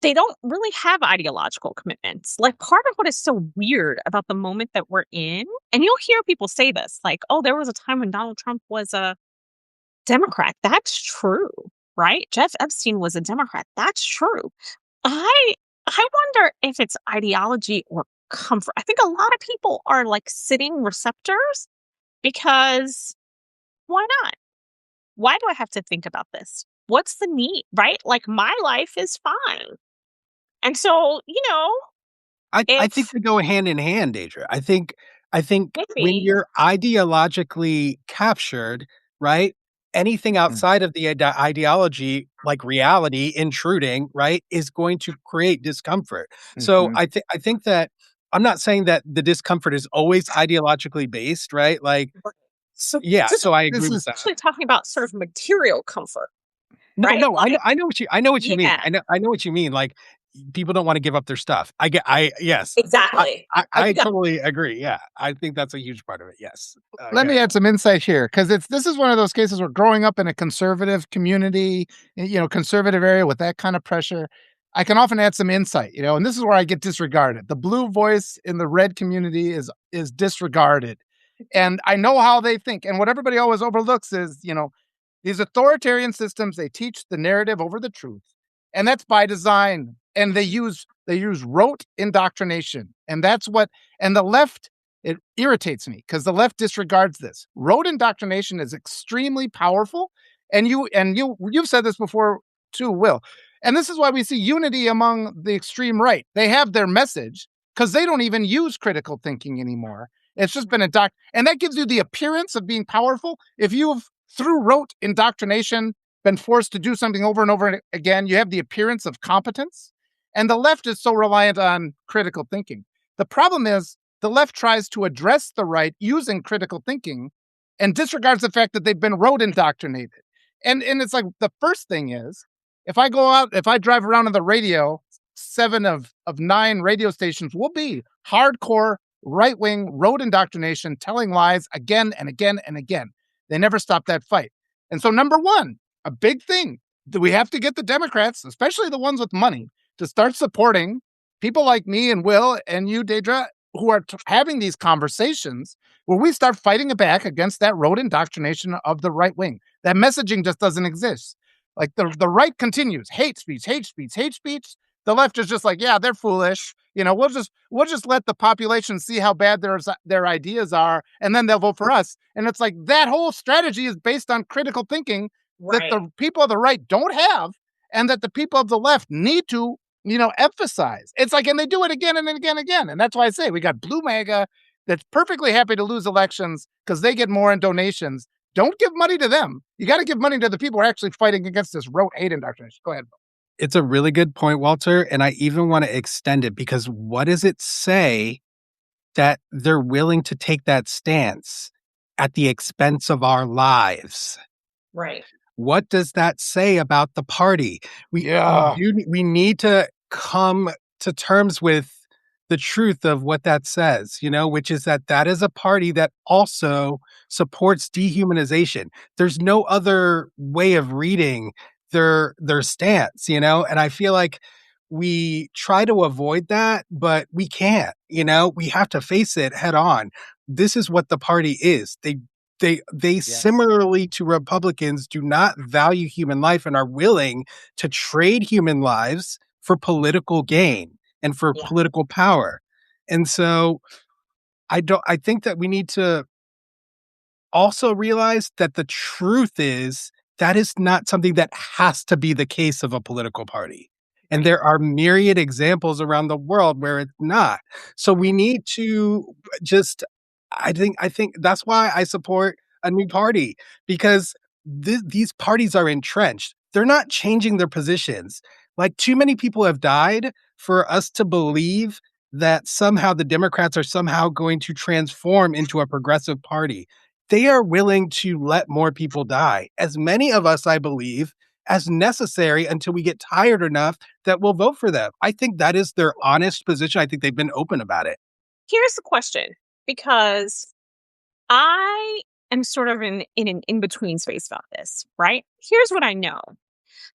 they don't really have ideological commitments. Like part of what is so weird about the moment that we're in, and you'll hear people say this, like, oh, there was a time when Donald Trump was a Democrat. That's true. right? Jeff Epstein was a Democrat. That's true. I I wonder if it's ideology or comfort. I think a lot of people are like sitting receptors because why not? Why do I have to think about this? What's the need, right? Like my life is fine. And so, I think if they go hand in hand, Deidre. I think when maybe you're ideologically captured, right? Anything Mm, outside of the ideology, like reality intruding, right, is going to create discomfort. So mhm. I think that I'm not saying that the discomfort is always ideologically based, right? Like, so yeah, just so I agree This with is that. actually talking about sort of material comfort, No, right? no, Like, I know what you mean. yeah, I know what you mean. Like, people don't wanna give up their stuff. I yes. I exactly. I I I think that totally agree, yeah. I think that's a huge part of it, yes. Let Go me ahead. add some insight here because this is one of those cases where growing up in a conservative community, conservative area with that kind of pressure, I can often add some insight, and this is where I get disregarded. The blue voice in the red community is disregarded. And I know how they think. And what everybody always overlooks is, these authoritarian systems, they teach the narrative over the truth. And that's by design. And they use rote indoctrination. And the left, it irritates me because the left disregards this. Rote indoctrination is extremely powerful. And you've said this before too, Will. And this is why we see unity among the extreme right. They have their message because they don't even use critical thinking anymore. It's just been and that gives you the appearance of being powerful. If you've through rote indoctrination been forced to do something over and over again, you have the appearance of competence. And the left is so reliant on critical thinking. The problem is the left tries to address the right using critical thinking and disregards the fact that they've been rote indoctrinated. And it's like the first thing is if I drive around on the radio, 7 of 9 radio stations will be hardcore right wing road indoctrination, telling lies again and again and again. They never stop that fight. And so, number one, a big thing that we have to get the Democrats, especially the ones with money, to start supporting people like me and Will and you, Deidre, who are having these conversations where we start fighting back against that road indoctrination of the right wing. That messaging just doesn't exist. Like the right continues hate speech, hate speech, hate speech. The left is just like, yeah, they're foolish. We'll just let the population see how bad their ideas are, and then they'll vote for us. And it's like that whole strategy is based on critical thinking that right. the people of the right don't have, and that the people of the left need to, emphasize. It's like, and they do it again and again and again. And that's why I say we got Blue MAGA that's perfectly happy to lose elections because they get more in donations. Don't give money to them. You got to give money to the people who are actually fighting against this rote hate indoctrination. Go ahead. It's a really good point, Walter, and I even wanna extend it because what does it say that they're willing to take that stance at the expense of our lives? Right. What does that say about the party? Yeah. We need to come to terms with the truth of what that says, which is that is a party that also supports dehumanization. There's no other way of reading their stance, and I feel like we try to avoid that, but we can't, we have to face it head on. This is what the party is. They Yes. similarly to Republicans do not value human life and are willing to trade human lives for political gain and for Yeah. political power. And so I think that we need to also realize that the truth is that is not something that has to be the case of a political party. And Right. there are myriad examples around the world where it's not. So we need to just I think that's why I support a new party because these parties are entrenched. They're not changing their positions. Like too many people have died for us to believe that somehow the Democrats are somehow going to transform into a progressive party. They are willing to let more people die, as many of us, I believe, as necessary until we get tired enough that we'll vote for them. I think that is their honest position. I think they've been open about it. Here's the question, because I am sort of in an in between space about this, right? Here's what I know: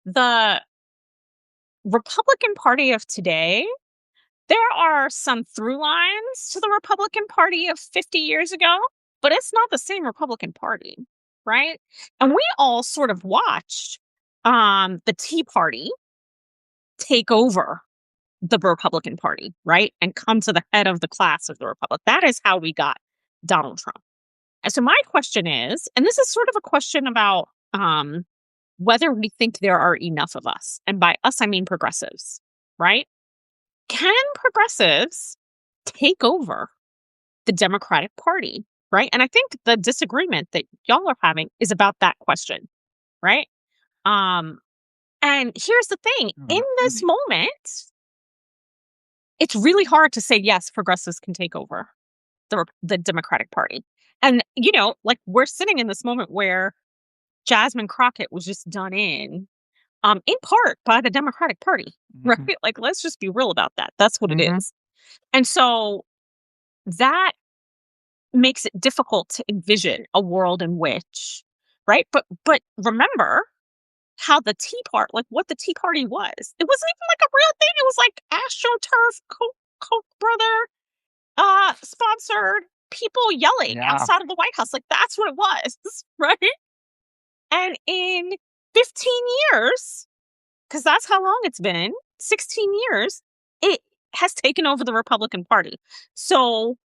the Republican Party of today, there are some through lines to the Republican Party of 50 years ago, but it's not the same Republican Party, right? And we all sort of watched the Tea Party take over the Republican Party, right? And come to the head of the class of the Republic. That is how we got Donald Trump. And so my question is, and this is sort of a question about whether we think there are enough of us. And by us, I mean progressives, right? Can progressives take over the Democratic Party, right? And I think the disagreement that y'all are having is about that question, right? And here's the thing, in this moment, it's really hard to say, yes, progressives can take over the Democratic Party. And, like we're sitting in this moment where Jasmine Crockett was just done in part by the Democratic Party, right? Like, let's just be real about that. That's what it is. And so that makes it difficult to envision a world in which, right? But remember how the Tea Party, like what the Tea Party was. It wasn't even like a real thing. It was like AstroTurf, Koch brother, sponsored people yelling outside of the White House. Like that's what it was, right? And in 15 years, because that's how long it's been, 16 years, it has taken over the Republican Party. So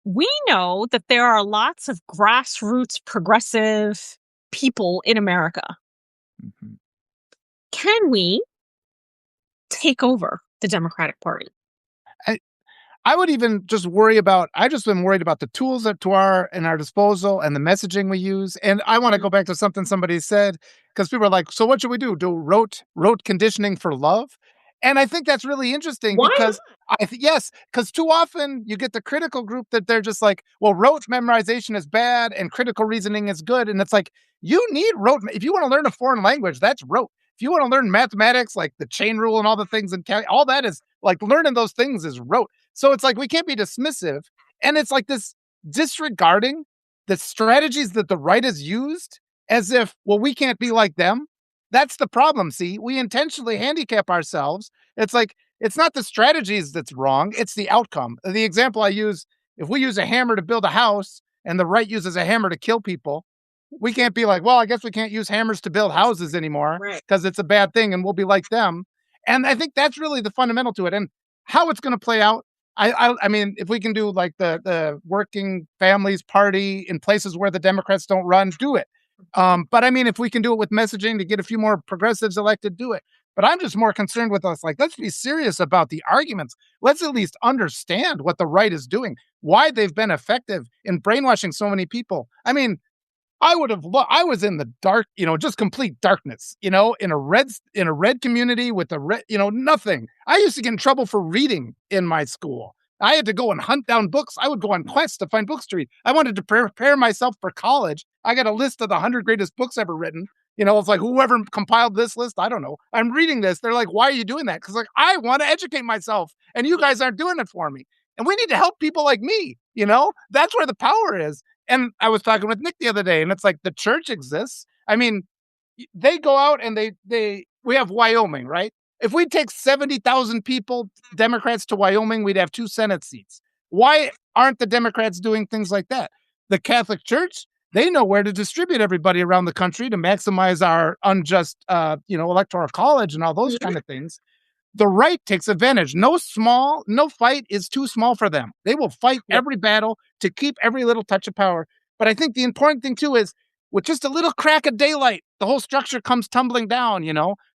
we know that there are lots of grassroots progressive people in America. Can we take over the Democratic Party? I would even just worry about, I just been worried about the tools that in our disposal and the messaging we use. And I want to go back to something somebody said, because people are like, so what should we do? Do rote conditioning for love? And I think that's really interesting. Why Because yes, because too often you get the critical group that they're just like, well, rote memorization is bad and critical reasoning is good. And it's like, you need rote. If you want to learn a foreign language, that's rote. If you want to learn mathematics, like the chain rule and all the things and all that is like learning those things is rote. So it's like we can't be dismissive. And it's like this disregarding the strategies that the right has used as if, well, we can't be like them. That's the problem. See, we intentionally handicap ourselves. It's like, it's not the strategies that's wrong. It's the outcome. The example I use, if we use a hammer to build a house and the right uses a hammer to kill people, we can't be like, well, I guess we can't use hammers to build houses anymore because it's a bad thing and we'll be like them. And I think that's really the fundamental to it. And how it's going to play out, I mean, if we can do like the working families party in places where the Democrats don't run, do it. But I mean, if we can do it with messaging to get a few more progressives elected, do it. But I'm just more concerned with us. Like, let's be serious about the arguments. Let's at least understand what the right is doing, why they've been effective in brainwashing so many people. I mean, I was in the dark, just complete darkness, in a red community with a red, nothing. I used to get in trouble for reading in my school. I had to go and hunt down books. I would go on quests to find books to read. I wanted to prepare myself for college. I got a list of the 100 greatest books ever written. It's like whoever compiled this list, I don't know. I'm reading this. They're like, why are you doing that? Because like, I want to educate myself and you guys aren't doing it for me. And we need to help people like me. That's where the power is. And I was talking with Nick the other day, and it's like the church exists. I mean, they go out and we have Wyoming, right? If we take 70,000 people, Democrats to Wyoming, we'd have 2 Senate seats. Why aren't the Democrats doing things like that? The Catholic Church, they know where to distribute everybody around the country to maximize our unjust, electoral college and all those kind of things. The right takes advantage. No fight is too small for them. They will fight every battle to keep every little touch of power. But I think the important thing too is with just a little crack of daylight, the whole structure comes tumbling down,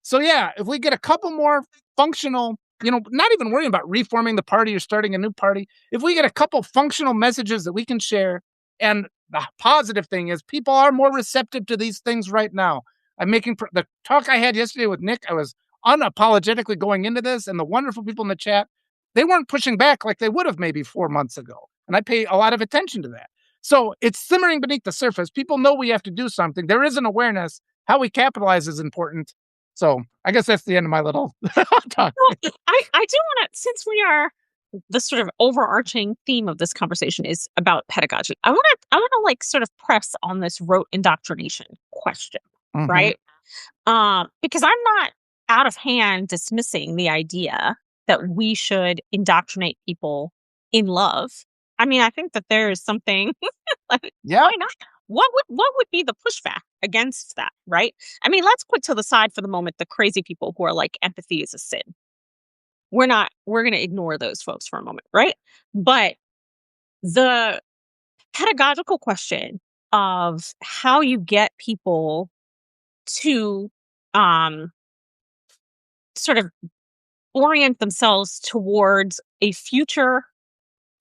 So yeah, if we get a couple more functional, not even worrying about reforming the party or starting a new party, if we get a couple functional messages that we can share, and the positive thing is people are more receptive to these things right now. I'm making the talk I had yesterday with Nick, I was unapologetically going into this, and the wonderful people in the chat, they weren't pushing back like they would have maybe 4 months ago. And I pay a lot of attention to that. So it's simmering beneath the surface. People know we have to do something. There is an awareness. How we capitalize is important. So I guess that's the end of my little talk. Well, I do want to, since we are, the sort of overarching theme of this conversation is about pedagogy. I want to like sort of press on this rote indoctrination question, right? Because I'm not out of hand dismissing the idea that we should indoctrinate people in love. I mean, I think that there is something like, why not? What would be the pushback against that, right? I mean, let's put to the side for the moment the crazy people who are like empathy is a sin. We're going to ignore those folks for a moment, right? But the pedagogical question of how you get people to um sort of orient themselves towards the future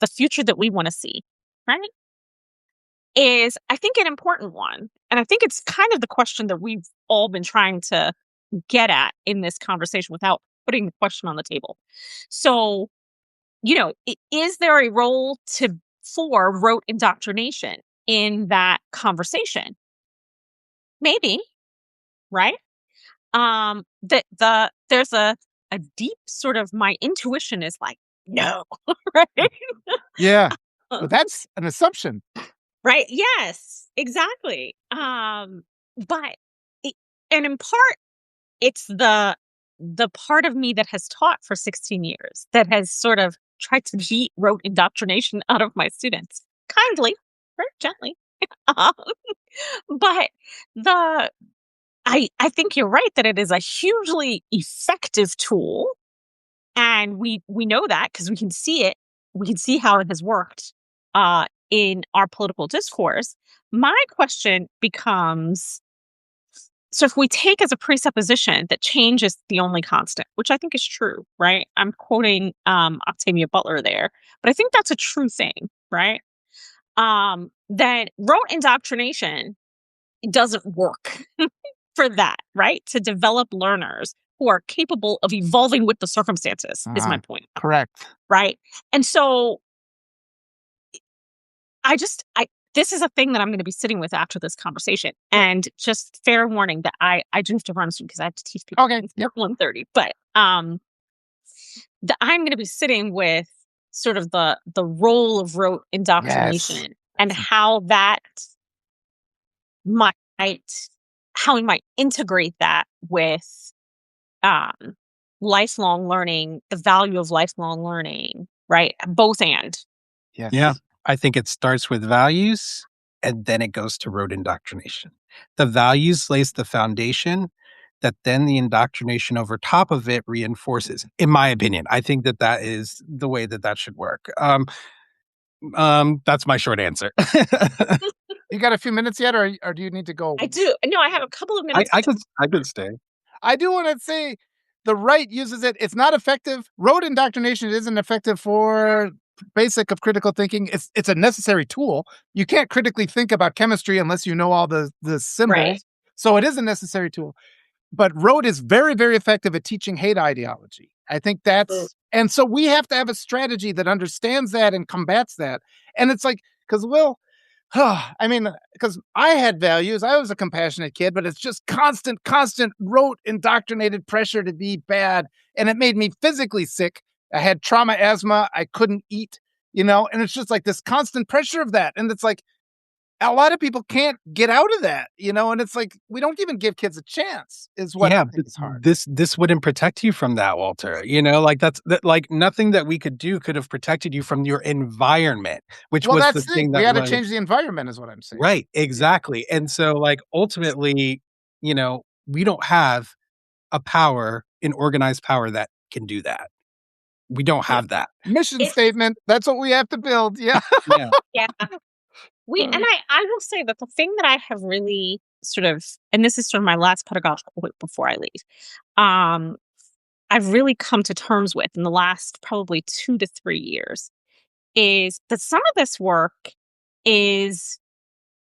that we want to see, right? Is, I think, an important one. And I think it's kind of the question that we've all been trying to get at in this conversation without putting the question on the table. So, is there a role for rote indoctrination in that conversation? Maybe, right? There's a deep sort of, my intuition is like, no, right? Yeah. But that's an assumption. Right. Yes, exactly. But it, and in part, it's the part of me that has taught for 16 years that has sort of tried to beat rote indoctrination out of my students kindly, very gently. Um, but the I think you're right that it is a hugely effective tool, and we know that because we can see it. We can see how it has worked in our political discourse. My question becomes, so if we take as a presupposition that change is the only constant, which I think is true, right? I'm quoting Octavia Butler there, but I think that's a true thing, right? Then rote indoctrination doesn't work for that, right? To develop learners who are capable of evolving with the circumstances is my point, Correct. right? And so I this is a thing that I'm going to be sitting with after this conversation. And just fair warning that I do have to run soon because I have to teach people Okay. Yep. 1:30. But that I'm going to be sitting with sort of the role of rote indoctrination and how that might how we might integrate that with um lifelong learning, the value of lifelong learning, right? Both and. Yes. Yeah. I think it starts with values and then it goes to rote indoctrination. The values lays the foundation that then the indoctrination over top of it reinforces, in my opinion. I think that that is the way that that should work. That's my short answer. You got a few minutes yet, or do you need to go? I do. No, I have a couple of minutes. I could stay. I do want to say the right uses it. It's not effective. Rote indoctrination isn't effective for basic of critical thinking. It's a necessary tool. You can't critically think about chemistry unless you know all the symbols. Right. So it is a necessary tool. But rote is very, very effective at teaching hate ideology. I think that's, and so we have to have a strategy that understands that and combats that. And it's like, because I mean, because I had values. I was a compassionate kid, but it's just constant, rote, indoctrinated pressure to be bad. And it made me physically sick. I had trauma, asthma. I couldn't eat, and it's just like this constant pressure of that. And it's like, a lot of people can't get out of that, and it's like, we don't even give kids a chance is what I think is hard. This wouldn't protect you from that, Walter. Like like nothing that we could do could have protected you from your environment, which was that's the thing that we had to change the environment is what I'm saying. Right, exactly. And so like ultimately, we don't have a power, an organized power that can do that. We don't have that. Mission statement. That's what we have to build. Yeah. Yeah. Yeah. And I will say that the thing that I have really sort of, and this is sort of my last pedagogical point before I leave, I've really come to terms with in the last probably 2 to 3 years is that some of this work is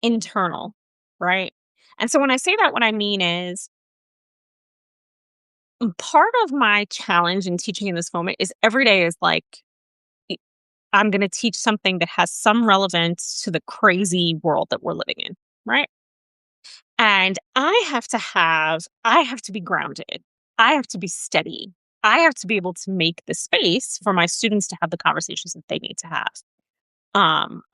internal, right? And so when I say that, what I mean is part of my challenge in teaching in this moment is every day is like, I'm going to teach something that has some relevance to the crazy world that we're living in, right? And I have to be grounded. I have to be steady. I have to be able to make the space for my students to have the conversations that they need to have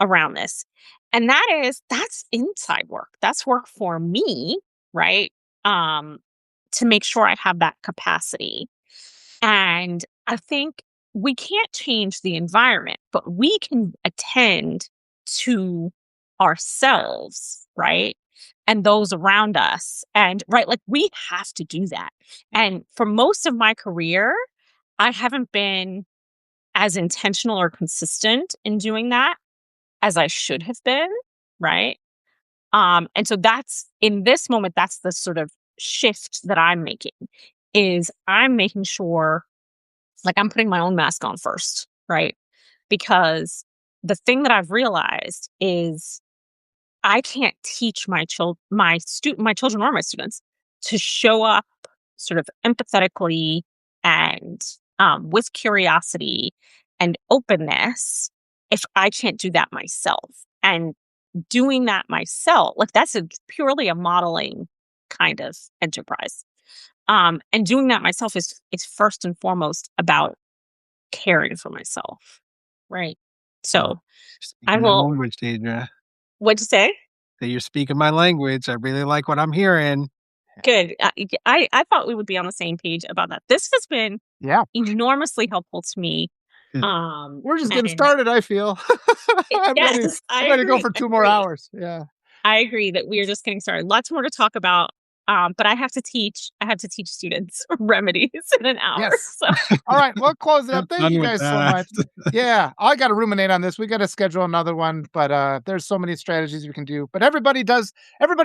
around this. And that's inside work. That's work for me, right? To make sure I have that capacity. And I think we can't change the environment, but we can attend to ourselves, right? and those around us. And right, like we have to do that. And for most of my career, I haven't been as intentional or consistent in doing that as I should have been, right? And so that's in this moment, that's the sort of shift that I'm making is I'm making sure like I'm putting my own mask on first, right? Because the thing that I've realized is I can't teach my children or my students to show up sort of empathetically and with curiosity and openness if I can't do that myself. And doing that myself, like that's purely a modeling kind of enterprise. And doing that myself is first and foremost about caring for myself, right? So I Speaking my will. language, Deidre. What'd you say? That you're speaking my language. I really like what I'm hearing. Good. I thought we would be on the same page about that. This has been Yeah. enormously helpful to me. We're just getting And started, I feel. I'm ready. yes, I I'm ready to go agree. for I 2 more agree. hours. Yeah. I agree that we are just getting started. Lots more to talk about. But I have to teach. I have to teach students remedies in an hour. Yes. So All right, we'll close it Have up. Thank fun you with guys so that. much. Yeah, I gotta ruminate on this. We gotta schedule another one, but there's so many strategies we can do. But everybody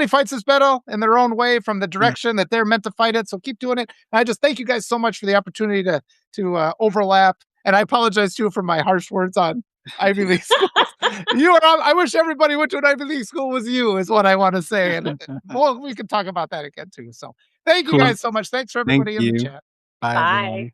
fights this battle in their own way from the Yeah. direction that they're meant to fight it. So keep doing it. And I just thank you guys so much for the opportunity to overlap. And I apologize too for my harsh words on Ivy League schools. I wish everybody went to an Ivy League school with you, is what I want to say. And well, we can talk about that again too. So thank you Cool. guys so much. Thanks for Thank everybody in the you. chat. Bye, bye. everyone.